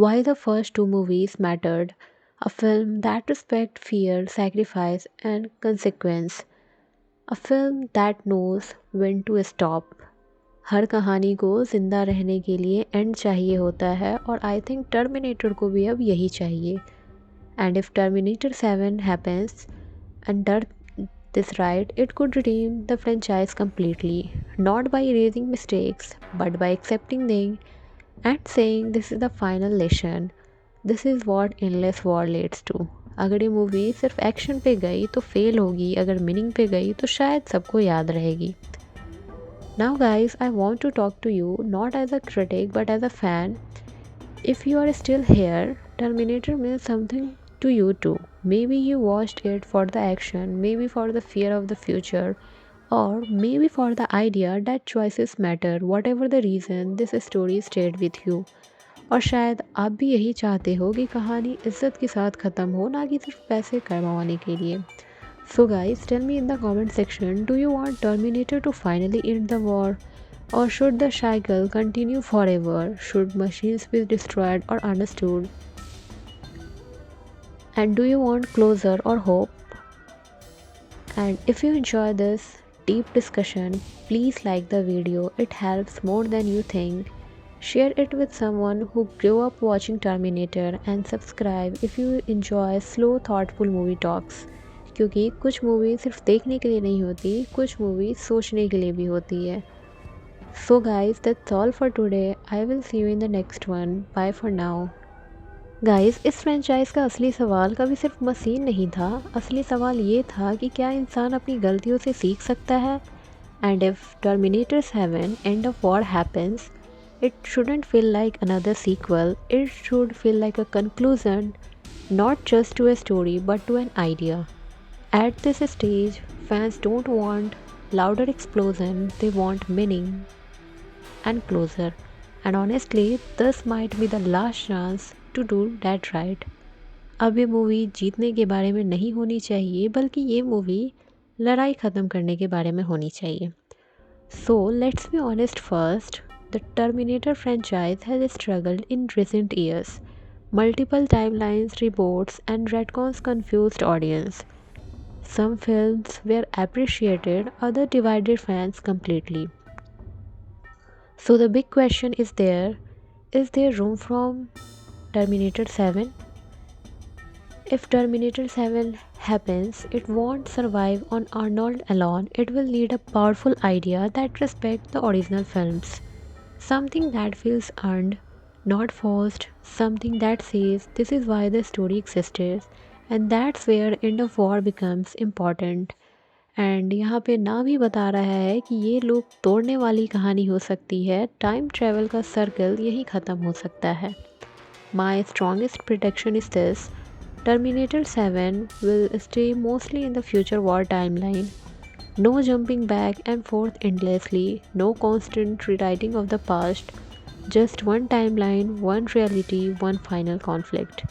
why the first two movies mattered, a film that respects fear, sacrifice, and consequence, a film that knows when to stop. हर कहानी को ज़िंदा रहने के लिए and चाहिए होता है और आई थिंक टर्मिनेटर को भी अब यही चाहिए. And if terminator 7 happens and does this right, it could redeem the franchise completely, not by erasing mistakes, but by accepting them and saying this is the final lesson. This is what endless war leads to. अगर ये movie सिर्फ action पे गई तो fail होगी, अगर meaning पे गई तो शायद सबको याद रहेगी. Now guys, I want to talk to you not as a critic but as a fan. If you are still here, Terminator means something to you too. Maybe you watched it for the action, maybe for the fear of the future, or maybe for the idea that choices matter. Whatever the reason, this story stayed with you. और शायद आप भी यही चाहते हो कि कहानी इज्जत के साथ ख़त्म हो, ना कि सिर्फ पैसे कमाने के लिए. So guys, tell me in the comment section, do you want Terminator to finally end the war? Or should the cycle continue forever? Should machines be destroyed or understood? And do you want closure or hope? And if you enjoy this deep discussion, please like the video. It helps more than you think. Share it with someone who grew up watching Terminator and subscribe if you enjoy slow thoughtful movie talks. क्योंकि कुछ movie सिर्फ देखने के लिए नहीं होती, कुछ movie सोचने के लिए भी होती है. So guys, that's all for today. I will see you in the next one. Bye for now. Guys, इस फ्रेंचाइज का असली सवाल कभी सिर्फ मशीन नहीं था. असली सवाल ये था कि क्या इंसान अपनी गलतियों से सीख सकता है. And if Terminator 7 end of war happens, it shouldn't feel like another sequel, it should feel like a conclusion, not just to a story but to an idea. At this stage, fans don't want louder explosion, they want meaning and closure. And honestly, this might be the last chance to do that right. अब ये movie जीतने के बारे में नहीं होनी चाहिए, बल्कि ये मूवी लड़ाई ख़त्म करने के बारे में होनी चाहिए. So let's be honest first. The Terminator franchise has struggled in recent years. Multiple timelines, reboots, and retcons confused audience. Some films were appreciated, others divided fans completely. So the big question is there room from Terminator 7? If Terminator 7 happens, it won't survive on Arnold alone. It will need a powerful idea that respects the original films. Something that feels earned, not forced, something that says this is why the story existed and that's where end of war becomes important. And यहाँ पे नाम ही बता रहा है कि ये loop तोड़ने वाली कहानी हो सकती है, टाइम ट्रेवल का सर्कल यही ख़त्म हो सकता है। My strongest prediction is this: Terminator 7 will stay mostly in the future war timeline. No jumping back and forth endlessly, no constant rewriting of the past, just one timeline, one reality, one final conflict.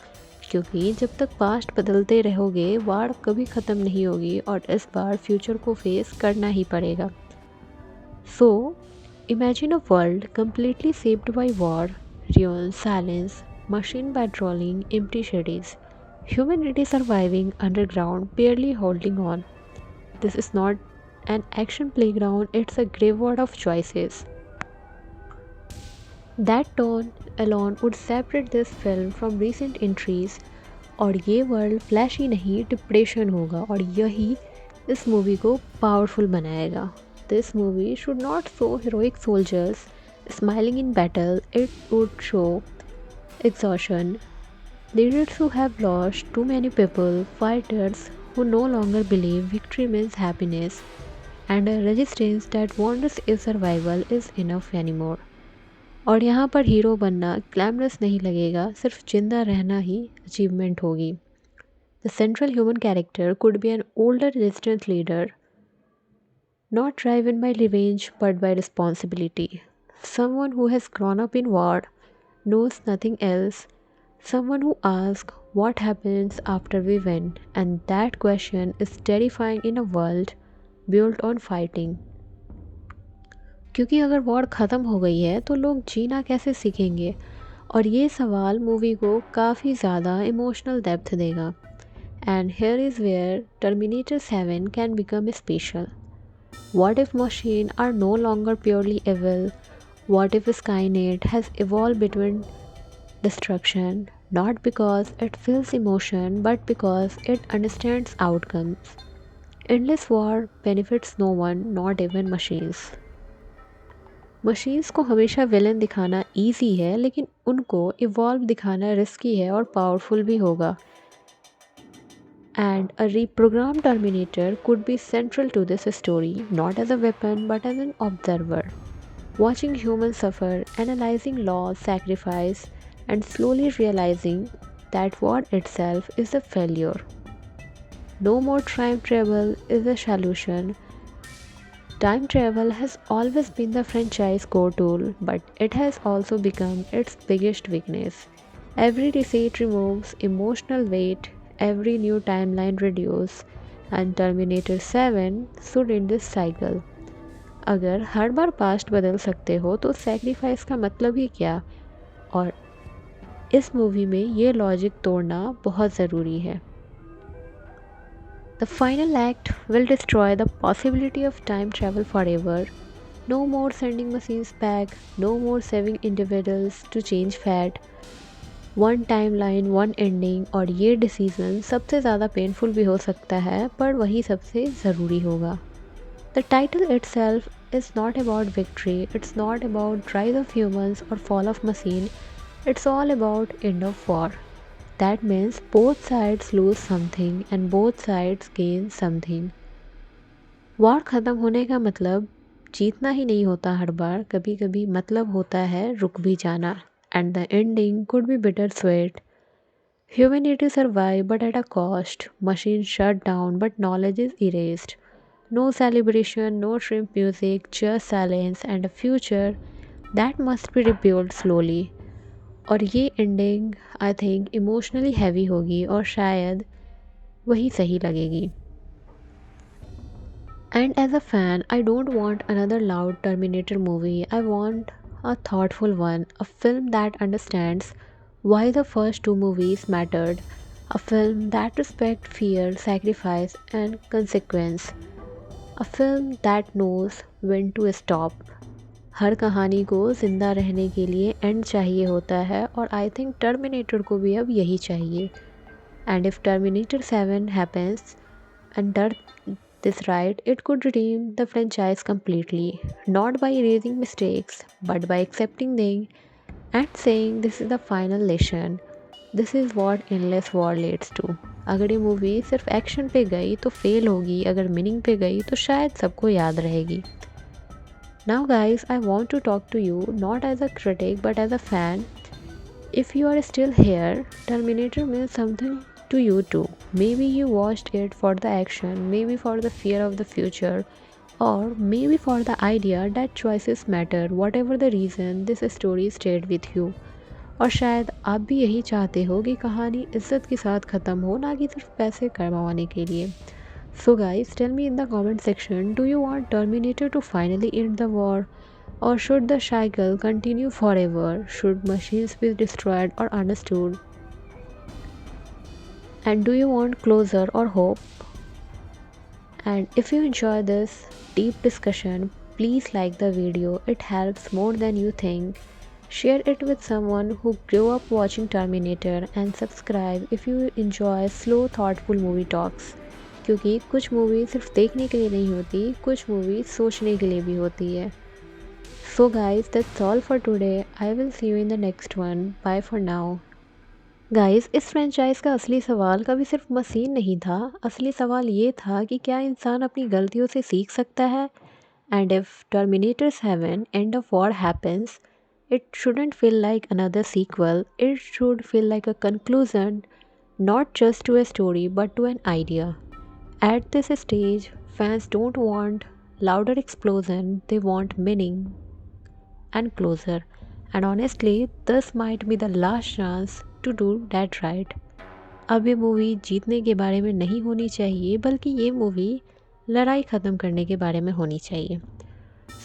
क्योंकि जब तक past बदलते रहोगे वार कभी ख़त्म नहीं होगी और इस बार फ्यूचर को फेस करना ही पड़ेगा। So imagine a world completely shaped by war, ruin, silence, machine patrolling, empty cities, humanity surviving underground, barely holding on. This is not an action playground, it's a graveyard of choices. That tone alone would separate this film from recent entries, और ये world flashy नहीं depression होगा और यही इस movie को powerful बनाएगा। This movie should not show heroic soldiers smiling in battle, it would show exhaustion, leaders who have lost too many people, fighters who no longer believe victory means happiness, and a resistance that wonders if survival is enough anymore. और यहाँ पर hero बनना glamorous नहीं लगेगा, सिर्फ जिंदा रहना ही achievement होगी। The central human character could be an older resistance leader, not driven by revenge but by responsibility. Someone who has grown up in war, knows nothing else, someone who asks what happens after we win, and that question is terrifying in a world built on fighting. क्योंकि अगर war ख़त्म हो गई है तो लोग जीना कैसे सीखेंगे, और ये सवाल मूवी को काफ़ी ज़्यादा इमोशनल डेप्थ देगा। And here is where Terminator 7 can become special. What if machines are no longer purely evil? What if Skynet has evolved between destruction, not because it feels emotion, but because it understands outcomes? Endless war benefits no one, not even machines. Machines को हमेशा villain दिखाना easy है, लेकिन उनको evolve दिखाना risky है और powerful भी होगा। And a reprogrammed Terminator could be central to this story, not as a weapon but as an observer, watching humans suffer, analyzing loss, sacrifice, and slowly realizing that war itself is a failure. No more time travel is a solution. Time travel has always been the franchise core tool, but it has also become its biggest weakness. Every reset removes emotional weight, every new timeline reduces, and Terminator 7 should end this cycle. अगर हर बार past बदल सकते हो तो sacrifice का मतलब ही क्या? और इस मूवी में ये लॉजिक तोड़ना बहुत ज़रूरी है। The final act will destroy the possibility of time travel forever. No more sending machines back, no more saving individuals to change fate. One time line, one ending, और ये डिसीज़न सबसे ज़्यादा पेनफुल भी हो सकता है पर वही सबसे ज़रूरी होगा। The title itself is not about victory, it's not about rise of humans और fall of machine, it's all about end of war. That means both sides lose something and both sides gain something. War ख़त्म होने का मतलब जीतना ही नहीं होता हर बार, कभी कभी मतलब होता है रुक भी जाना। And the ending could be bittersweet. Humanity survived but at a cost. Machines shut down but knowledge is erased. No celebration, no shrimp music, just silence and a future that must be rebuilt slowly. और ये ending I think emotionally heavy होगी और शायद वही सही लगेगी। And as a fan, I don't want another loud Terminator movie. I want a thoughtful one, a film that understands why the first two movies mattered, a film that respects fear, sacrifice, and consequence, a film that knows when to stop. हर कहानी को ज़िंदा रहने के लिए and चाहिए होता है, और आई थिंक टर्मिनेटर को भी अब यही चाहिए। And if terminator 7 happens and this right, it could redeem the franchise completely, not by erasing mistakes, but by accepting them and saying this is the final lesson. This is what endless war leads to. अगर ये movie सिर्फ action पे गई तो fail होगी, अगर meaning पे गई तो शायद सबको याद रहेगी। Now guys, I want to talk to you not as a critic but as a fan. If you are still here, Terminator means something to you too. Maybe you watched it for the action, maybe for the fear of the future, or maybe for the idea that choices matter. Whatever the reason, this story stayed with you. और शायद आप भी यही चाहते हो कि कहानी इज्जत के साथ ख़त्म हो, ना कि सिर्फ पैसे कमाने के लिए। So guys, tell me in the comment section, do you want Terminator to finally end the war? Or should the cycle continue forever? Should machines be destroyed or understood? And do you want closure or hope? And if you enjoy this deep discussion, please like the video. It helps more than you think. Share it with someone who grew up watching Terminator and subscribe if you enjoy slow thoughtful movie talks. क्योंकि कुछ movie सिर्फ देखने के लिए नहीं होती, कुछ movie सोचने के लिए भी होती है। So guys, that's all for today. I will see you in the next one. Bye for now. Guys, इस फ्रेंचाइज का असली सवाल कभी सिर्फ मशीन नहीं था। असली सवाल ये था कि क्या इंसान अपनी गलतियों से सीख सकता है। And if Terminator 7 end of war happens, it shouldn't feel like another sequel. It should feel like a conclusion, not just to a story but to an idea. At this stage, fans don't want louder explosion, they want meaning and closure. And honestly, this might be the last chance to do that right. अब ये movie जीतने के बारे में नहीं होनी चाहिए, बल्कि ये मूवी लड़ाई ख़त्म करने के बारे में होनी चाहिए।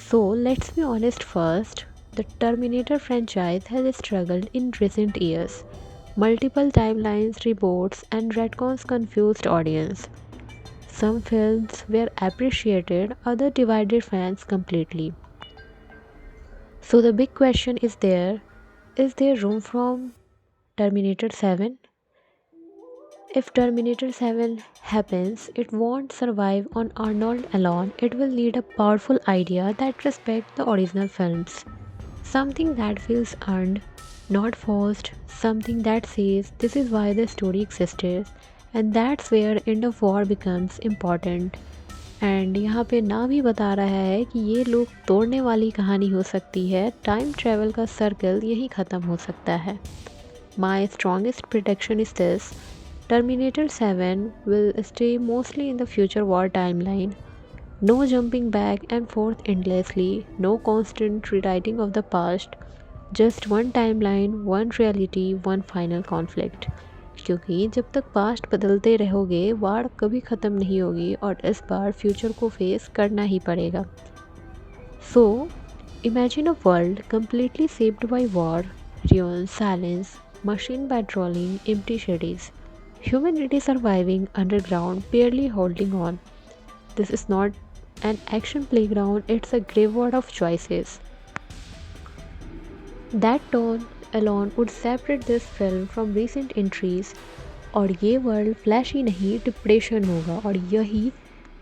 So let's be honest first, the Terminator franchise has struggled in recent years. Multiple timelines, reboots, and retcons confused audience. Some films were appreciated, others divided fans completely. So the big question is there room from Terminator 7? If Terminator 7 happens, it won't survive on Arnold alone. It will need a powerful idea that respects the original films. Something that feels earned, not forced. Something that says this is why the story existed. And that's where End of War becomes important. And यहाँ पे ना भी बता रहा है कि ये लोग तोड़ने वाली कहानी हो सकती है, टाइम ट्रैवल का सर्कल यही ख़त्म हो सकता है। My strongest prediction is this: Terminator 7 will stay mostly in the future war timeline. No jumping back and forth endlessly, no constant rewriting of the past, just one timeline, one reality, one final conflict. क्योंकि जब तक past बदलते रहोगे, वार कभी ख़त्म नहीं होगी और इस बार फ्यूचर को फेस करना ही पड़ेगा। So imagine a world completely shaped by war, ruin, silence, machine patrolling, empty cities, humanity surviving underground, barely holding on. This is not an action playground, it's a graveyard of choices. That tone alone would separate this film from recent entries, और ये world flashy नहीं depression होगा, और यही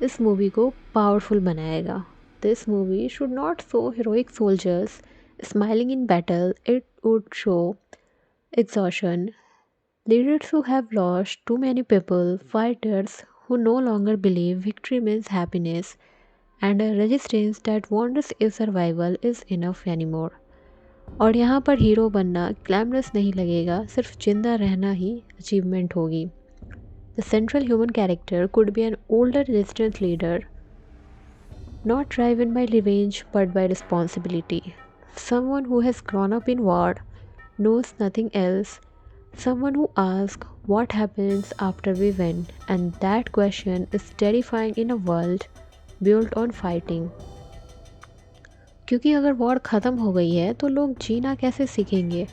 इस movie को powerful बनाएगा। This movie should not show heroic soldiers smiling in battle, it would show exhaustion, leaders who have lost too many people, fighters who no longer believe victory means happiness, and a resistance that wonders if survival is enough anymore. और यहाँ पर hero बनना glamorous नहीं लगेगा, सिर्फ जिंदा रहना ही achievement होगी। The central human character could be an older resistance leader, not driven by revenge but by responsibility. Someone who has grown up in war, knows nothing else. Someone who asks what happens after we win, and that question is terrifying in a world built on fighting. क्योंकि अगर war ख़त्म हो गई है तो लोग जीना कैसे सीखेंगे,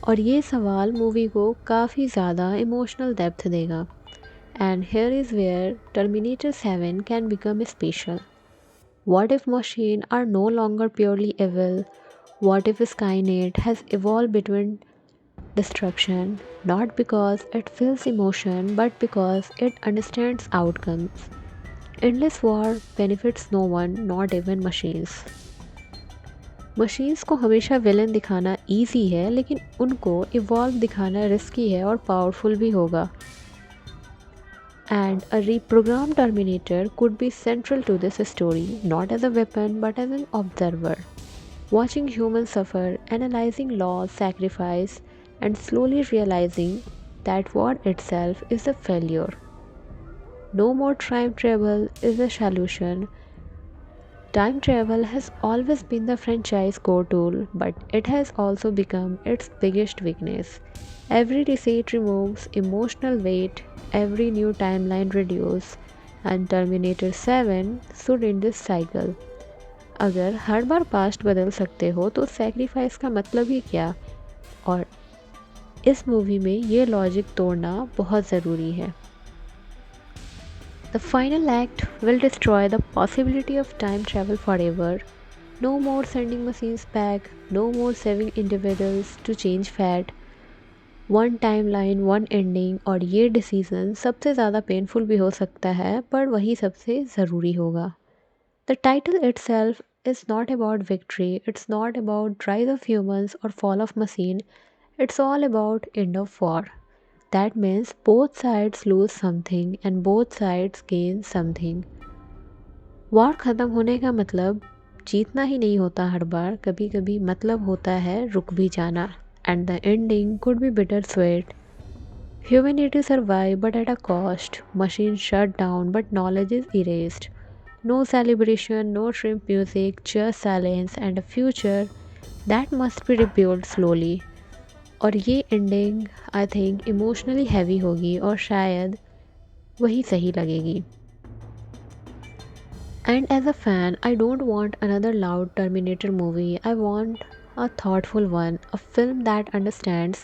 और ये सवाल मूवी को काफ़ी ज़्यादा इमोशनल डेप्थ देगा। And here is where Terminator 7 can become special. What if machines are no longer purely evil? What if Skynet has evolved between destruction, not because it feels emotion, but because it understands outcomes? Endless war benefits no one, not even machines. Machines को हमेशा villain दिखाना easy है, लेकिन उनको evolve दिखाना risky है और powerful भी होगा। And a reprogrammed Terminator could be central to this story, not as a weapon but as an observer, watching humans suffer, analyzing loss, sacrifice, and slowly realizing that war itself is a failure. No more time travel is a solution. Time travel has always been the franchise core tool, but it has also become its biggest weakness. Every reset removes emotional weight, every new timeline reduces, and Terminator 7 stood in this cycle. अगर हर बार past बदल सकते हो तो sacrifice का मतलब ही क्या? और इस मूवी में ये लॉजिक तोड़ना बहुत ज़रूरी है. The final act will destroy the possibility of time travel forever. No more sending machines back, no more saving individuals to change fate. One timeline, one ending और ये डिसीज़न सबसे ज़्यादा पेनफुल भी हो सकता है पर वही सबसे ज़रूरी होगा. The title itself is not about victory, it's not about rise of humans or fall of machine, it's all about end of war. That means both sides lose something and both sides gain something. War ख़त्म होने का मतलब जीतना ही नहीं होता हर बार, कभी कभी मतलब होता है रुक भी जाना. And the ending could be bitter sweat. Humanity survived but at a cost. Machines shut down but knowledge is erased. No celebration, no shrimp music, just silence and a future that must be rebuilt slowly. और ये ending I think emotionally heavy होगी और शायद वही सही लगेगी. And as a fan, I don't want another loud Terminator movie. I want a thoughtful one, a film that understands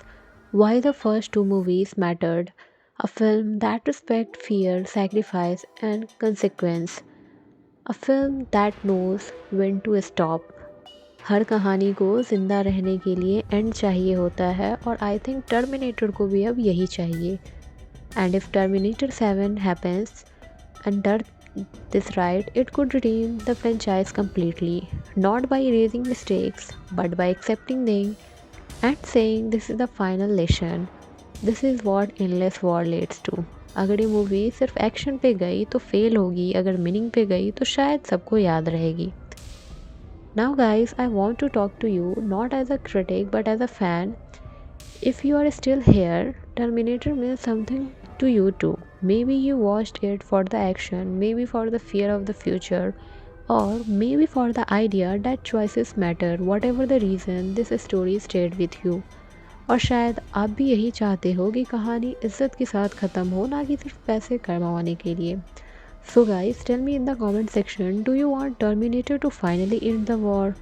why the first two movies mattered, a film that respects fear, sacrifice, and consequence, a film that knows when to stop. हर कहानी को ज़िंदा रहने के लिए and चाहिए होता है और आई थिंक टर्मिनेटर को भी अब यही चाहिए. And if terminator 7 happens and does this right, it could redeem the franchise completely, not by erasing mistakes, but by accepting them and saying this is the final lesson. This is what endless war leads to. अगर ये movie सिर्फ action पे गई तो fail होगी, अगर meaning पे गई तो शायद सबको याद रहेगी. Now guys, I want to talk to you not as a critic but as a fan. If you are still here, Terminator means something to you too. Maybe you watched it for the action, maybe for the fear of the future, or maybe for the idea that choices matter. Whatever the reason, this story stayed with you. और शायद आप भी यही चाहते हो कि कहानी इज्जत के साथ ख़त्म हो, ना कि सिर्फ पैसे कमाने के लिए. So guys, tell me in the comment section, do you want Terminator to finally end the war?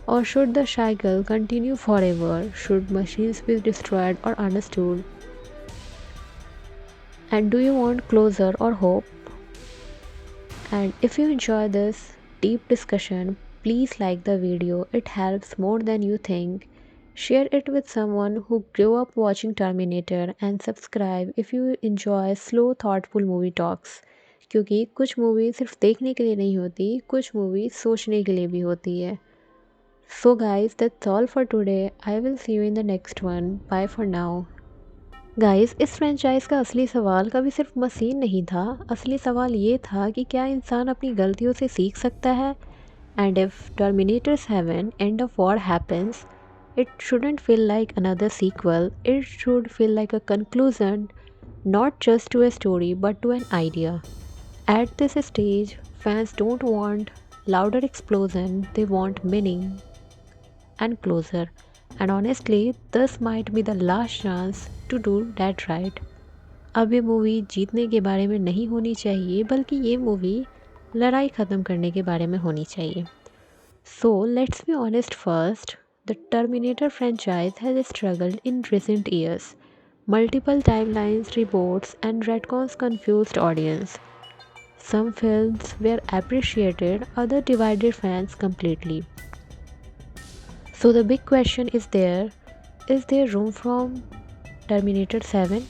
Or should the cycle continue forever? Should machines be destroyed or understood? And do you want closure or hope? And if you enjoy this deep discussion, please like the video. It helps more than you think. Share it with someone who grew up watching Terminator and subscribe if you enjoy slow thoughtful movie talks. क्योंकि कुछ movie सिर्फ देखने के लिए नहीं होती, कुछ movie सोचने के लिए भी होती है. So guys, that's all for today. I will see you in the next one. Bye for now. Guys, इस फ्रेंचाइज का असली सवाल कभी सिर्फ मशीन नहीं था. असली सवाल ये था कि क्या इंसान अपनी गलतियों से सीख सकता है. And if Terminator 7 end of war happens, it shouldn't feel like another sequel, it should feel like a conclusion, not just to a story but to an idea. At this stage, fans don't want louder explosion, they want meaning and closure. And honestly, this might be the last chance to do that right. अब ये movie जीतने के बारे में नहीं होनी चाहिए, बल्कि ये मूवी लड़ाई ख़त्म करने के बारे में होनी चाहिए. So let's be honest first. The Terminator franchise has struggled in recent years. Multiple timelines, reboots, and retcons confused audience. Some films were appreciated, others divided fans completely. So the big question is there room for Terminator 7?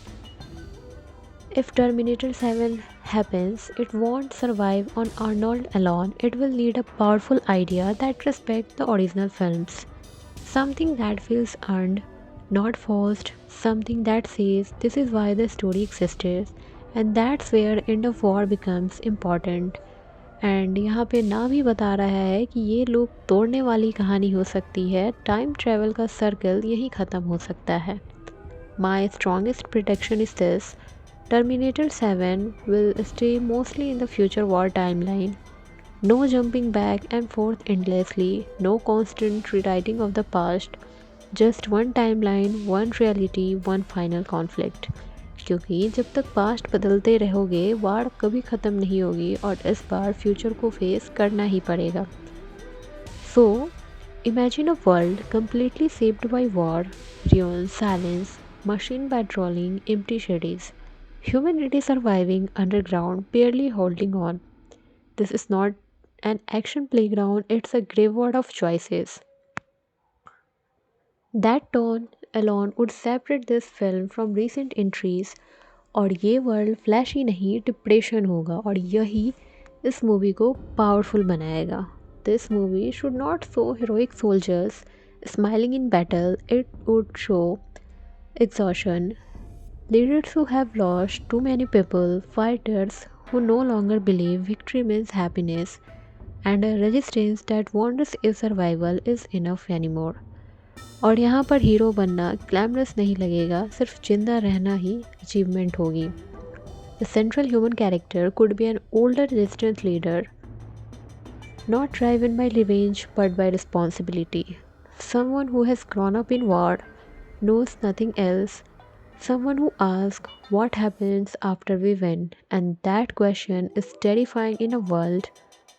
If Terminator 7 happens, it won't survive on Arnold alone. It will need a powerful idea that respects the original films. Something that feels earned, not forced, something that says this is why the story existed and that's where end of war becomes important. And यहाँ पे नाम ही बता रहा है कि ये loop तोड़ने वाली कहानी हो सकती है, टाइम ट्रेवल का सर्कल यही ख़त्म हो सकता है। My strongest prediction is this: Terminator 7 will stay mostly in the future war timeline. No jumping back and forth endlessly, no constant rewriting of the past, just one timeline, one reality, one final conflict. क्योंकि जब तक past बदलते रहोगे वार कभी ख़त्म नहीं होगी और इस बार फ्यूचर को फेस करना ही पड़ेगा। सो imagine a world completely shaped by war, ruin, silence, machine patrolling, empty cities, humanity surviving underground, barely holding on. This is not an action playground, it's a graveyard of choices. That tone alone would separate this film from recent entries, और ये world flashy नहीं depression होगा और यही इस movie को powerful बनाएगा। This movie should not show heroic soldiers smiling in battle, it would show exhaustion, leaders who have lost too many people, fighters who no longer believe victory means happiness, and a resistance that wonders if survival is enough anymore. और यहाँ पर hero बनना glamorous नहीं लगेगा, सिर्फ जिंदा रहना ही achievement होगी। The central human character could be an older resistance leader, not driven by revenge but by responsibility. Someone who has grown up in war, knows nothing else, someone who asks what happens after we win, and that question is terrifying in a world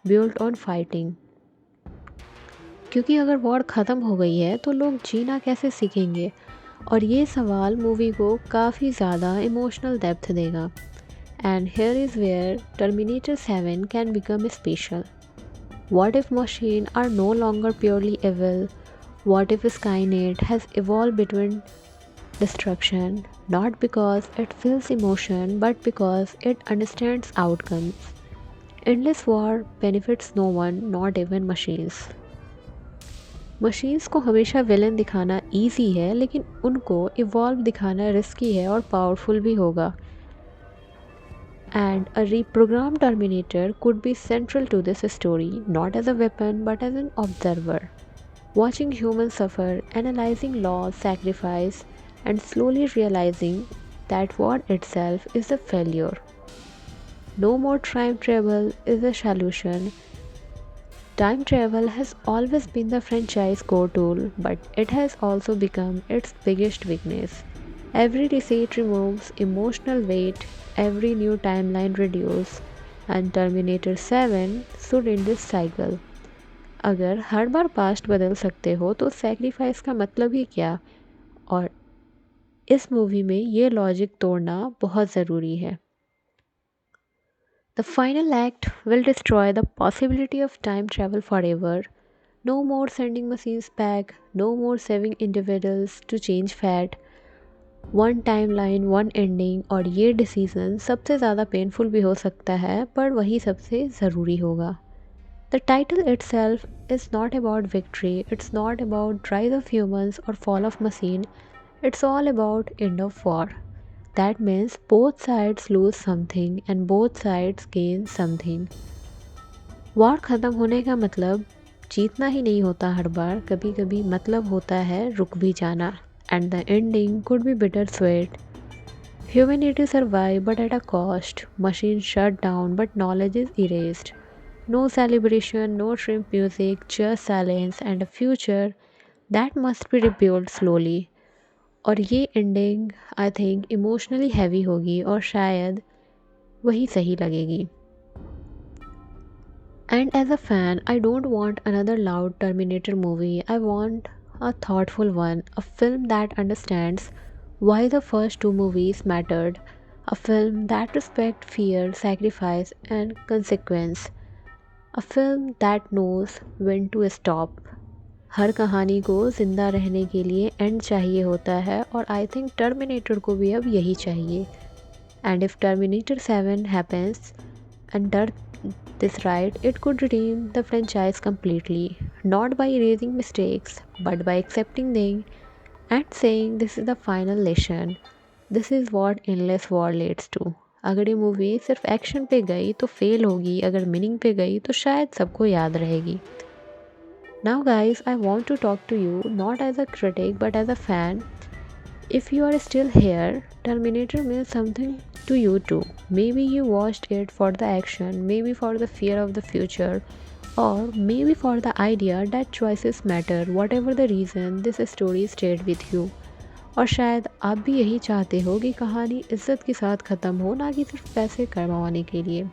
built on fighting. क्योंकि अगर war ख़त्म हो गई है तो लोग जीना कैसे सीखेंगे, और ये सवाल मूवी को काफ़ी ज़्यादा इमोशनल डेप्थ देगा। And here is where Terminator 7 can become special. What if machines are no longer purely evil? What if Skynet has evolved between destruction, not because it feels emotion, but because it understands outcomes? Endless war benefits no one, not even machines. Machines को हमेशा villain दिखाना easy है, लेकिन उनको evolve दिखाना risky है और powerful भी होगा। And a reprogrammed Terminator could be central to this story, not as a weapon but as an observer, watching humans suffer, analyzing loss, sacrifice, and slowly realizing that war itself is a failure. No more time travel is a solution. Time travel has always been the franchise core tool, but it has also become its biggest weakness. Every reset removes emotional weight, every new timeline reduces, and Terminator 7 should end this cycle. अगर हर बार past बदल सकते हो तो sacrifice का मतलब ही क्या? और इस मूवी में ये लॉजिक तोड़ना बहुत ज़रूरी है। The final act will destroy the possibility of time travel forever. No more sending machines back, no more saving individuals to change fate. One time line, one ending, और ये डिसीज़न सबसे ज़्यादा पेनफुल भी हो सकता है पर वही सबसे ज़रूरी होगा। The title itself is not about victory, it's not about rise of humans और fall of machine, it's all about end of war. That means both sides lose something and both sides gain something. War ख़त्म होने का मतलब जीतना ही नहीं होता हर बार, कभी कभी मतलब होता है रुक भी जाना। And the ending could be bittersweet. Humanity survived but at a cost. Machines shut down but knowledge is erased. No celebration, no shrimp music, just silence and a future that must be rebuilt slowly. और ये ending I think emotionally heavy होगी और शायद वही सही लगेगी। And as a fan, I don't want another loud Terminator movie. I want a thoughtful one, a film that understands why the first two movies mattered, a film that respects fear, sacrifice, and consequence, a film that knows when to stop. हर कहानी को ज़िंदा रहने के लिए and चाहिए होता है, और आई थिंक टर्मिनेटर को भी अब यही चाहिए। And if terminator 7 happens and does this right, it could redeem the franchise completely, not by erasing mistakes, but by accepting them and saying this is the final lesson. This is what endless war leads to. अगर ये movie सिर्फ action पे गई तो fail होगी, अगर meaning पे गई तो शायद सबको याद रहेगी। Now, guys, I want to talk to you not as a critic but as a fan. If you are still here, Terminator means something to you too. Maybe you watched it for the action, maybe for the fear of the future, or maybe for the idea that choices matter. Whatever the reason, this story stayed with you. और शायद आप भी यही चाहते हो कि कहानी इज्जत के साथ ख़त्म हो, ना कि सिर्फ पैसे कमाने के लिए।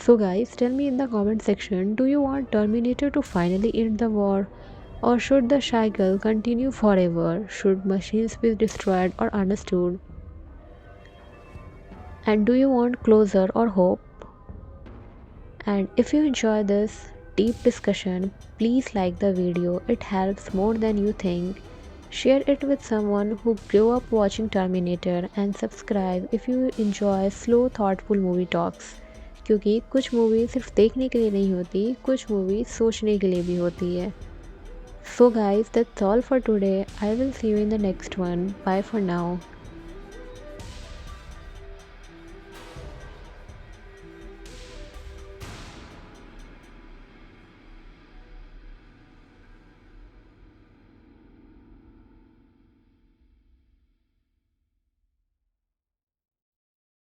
So guys, tell me in the comment section, do you want Terminator to finally end the war? Or should the cycle continue forever? Should machines be destroyed or understood? And do you want closure or hope? And if you enjoy this deep discussion, please like the video. It helps more than you think. Share it with someone who grew up watching Terminator and subscribe if you enjoy slow thoughtful movie talks. क्योंकि कुछ movie सिर्फ देखने के लिए नहीं होती, कुछ movie सोचने के लिए भी होती है। So guys, that's all for today. I will see you in the next one. Bye for now.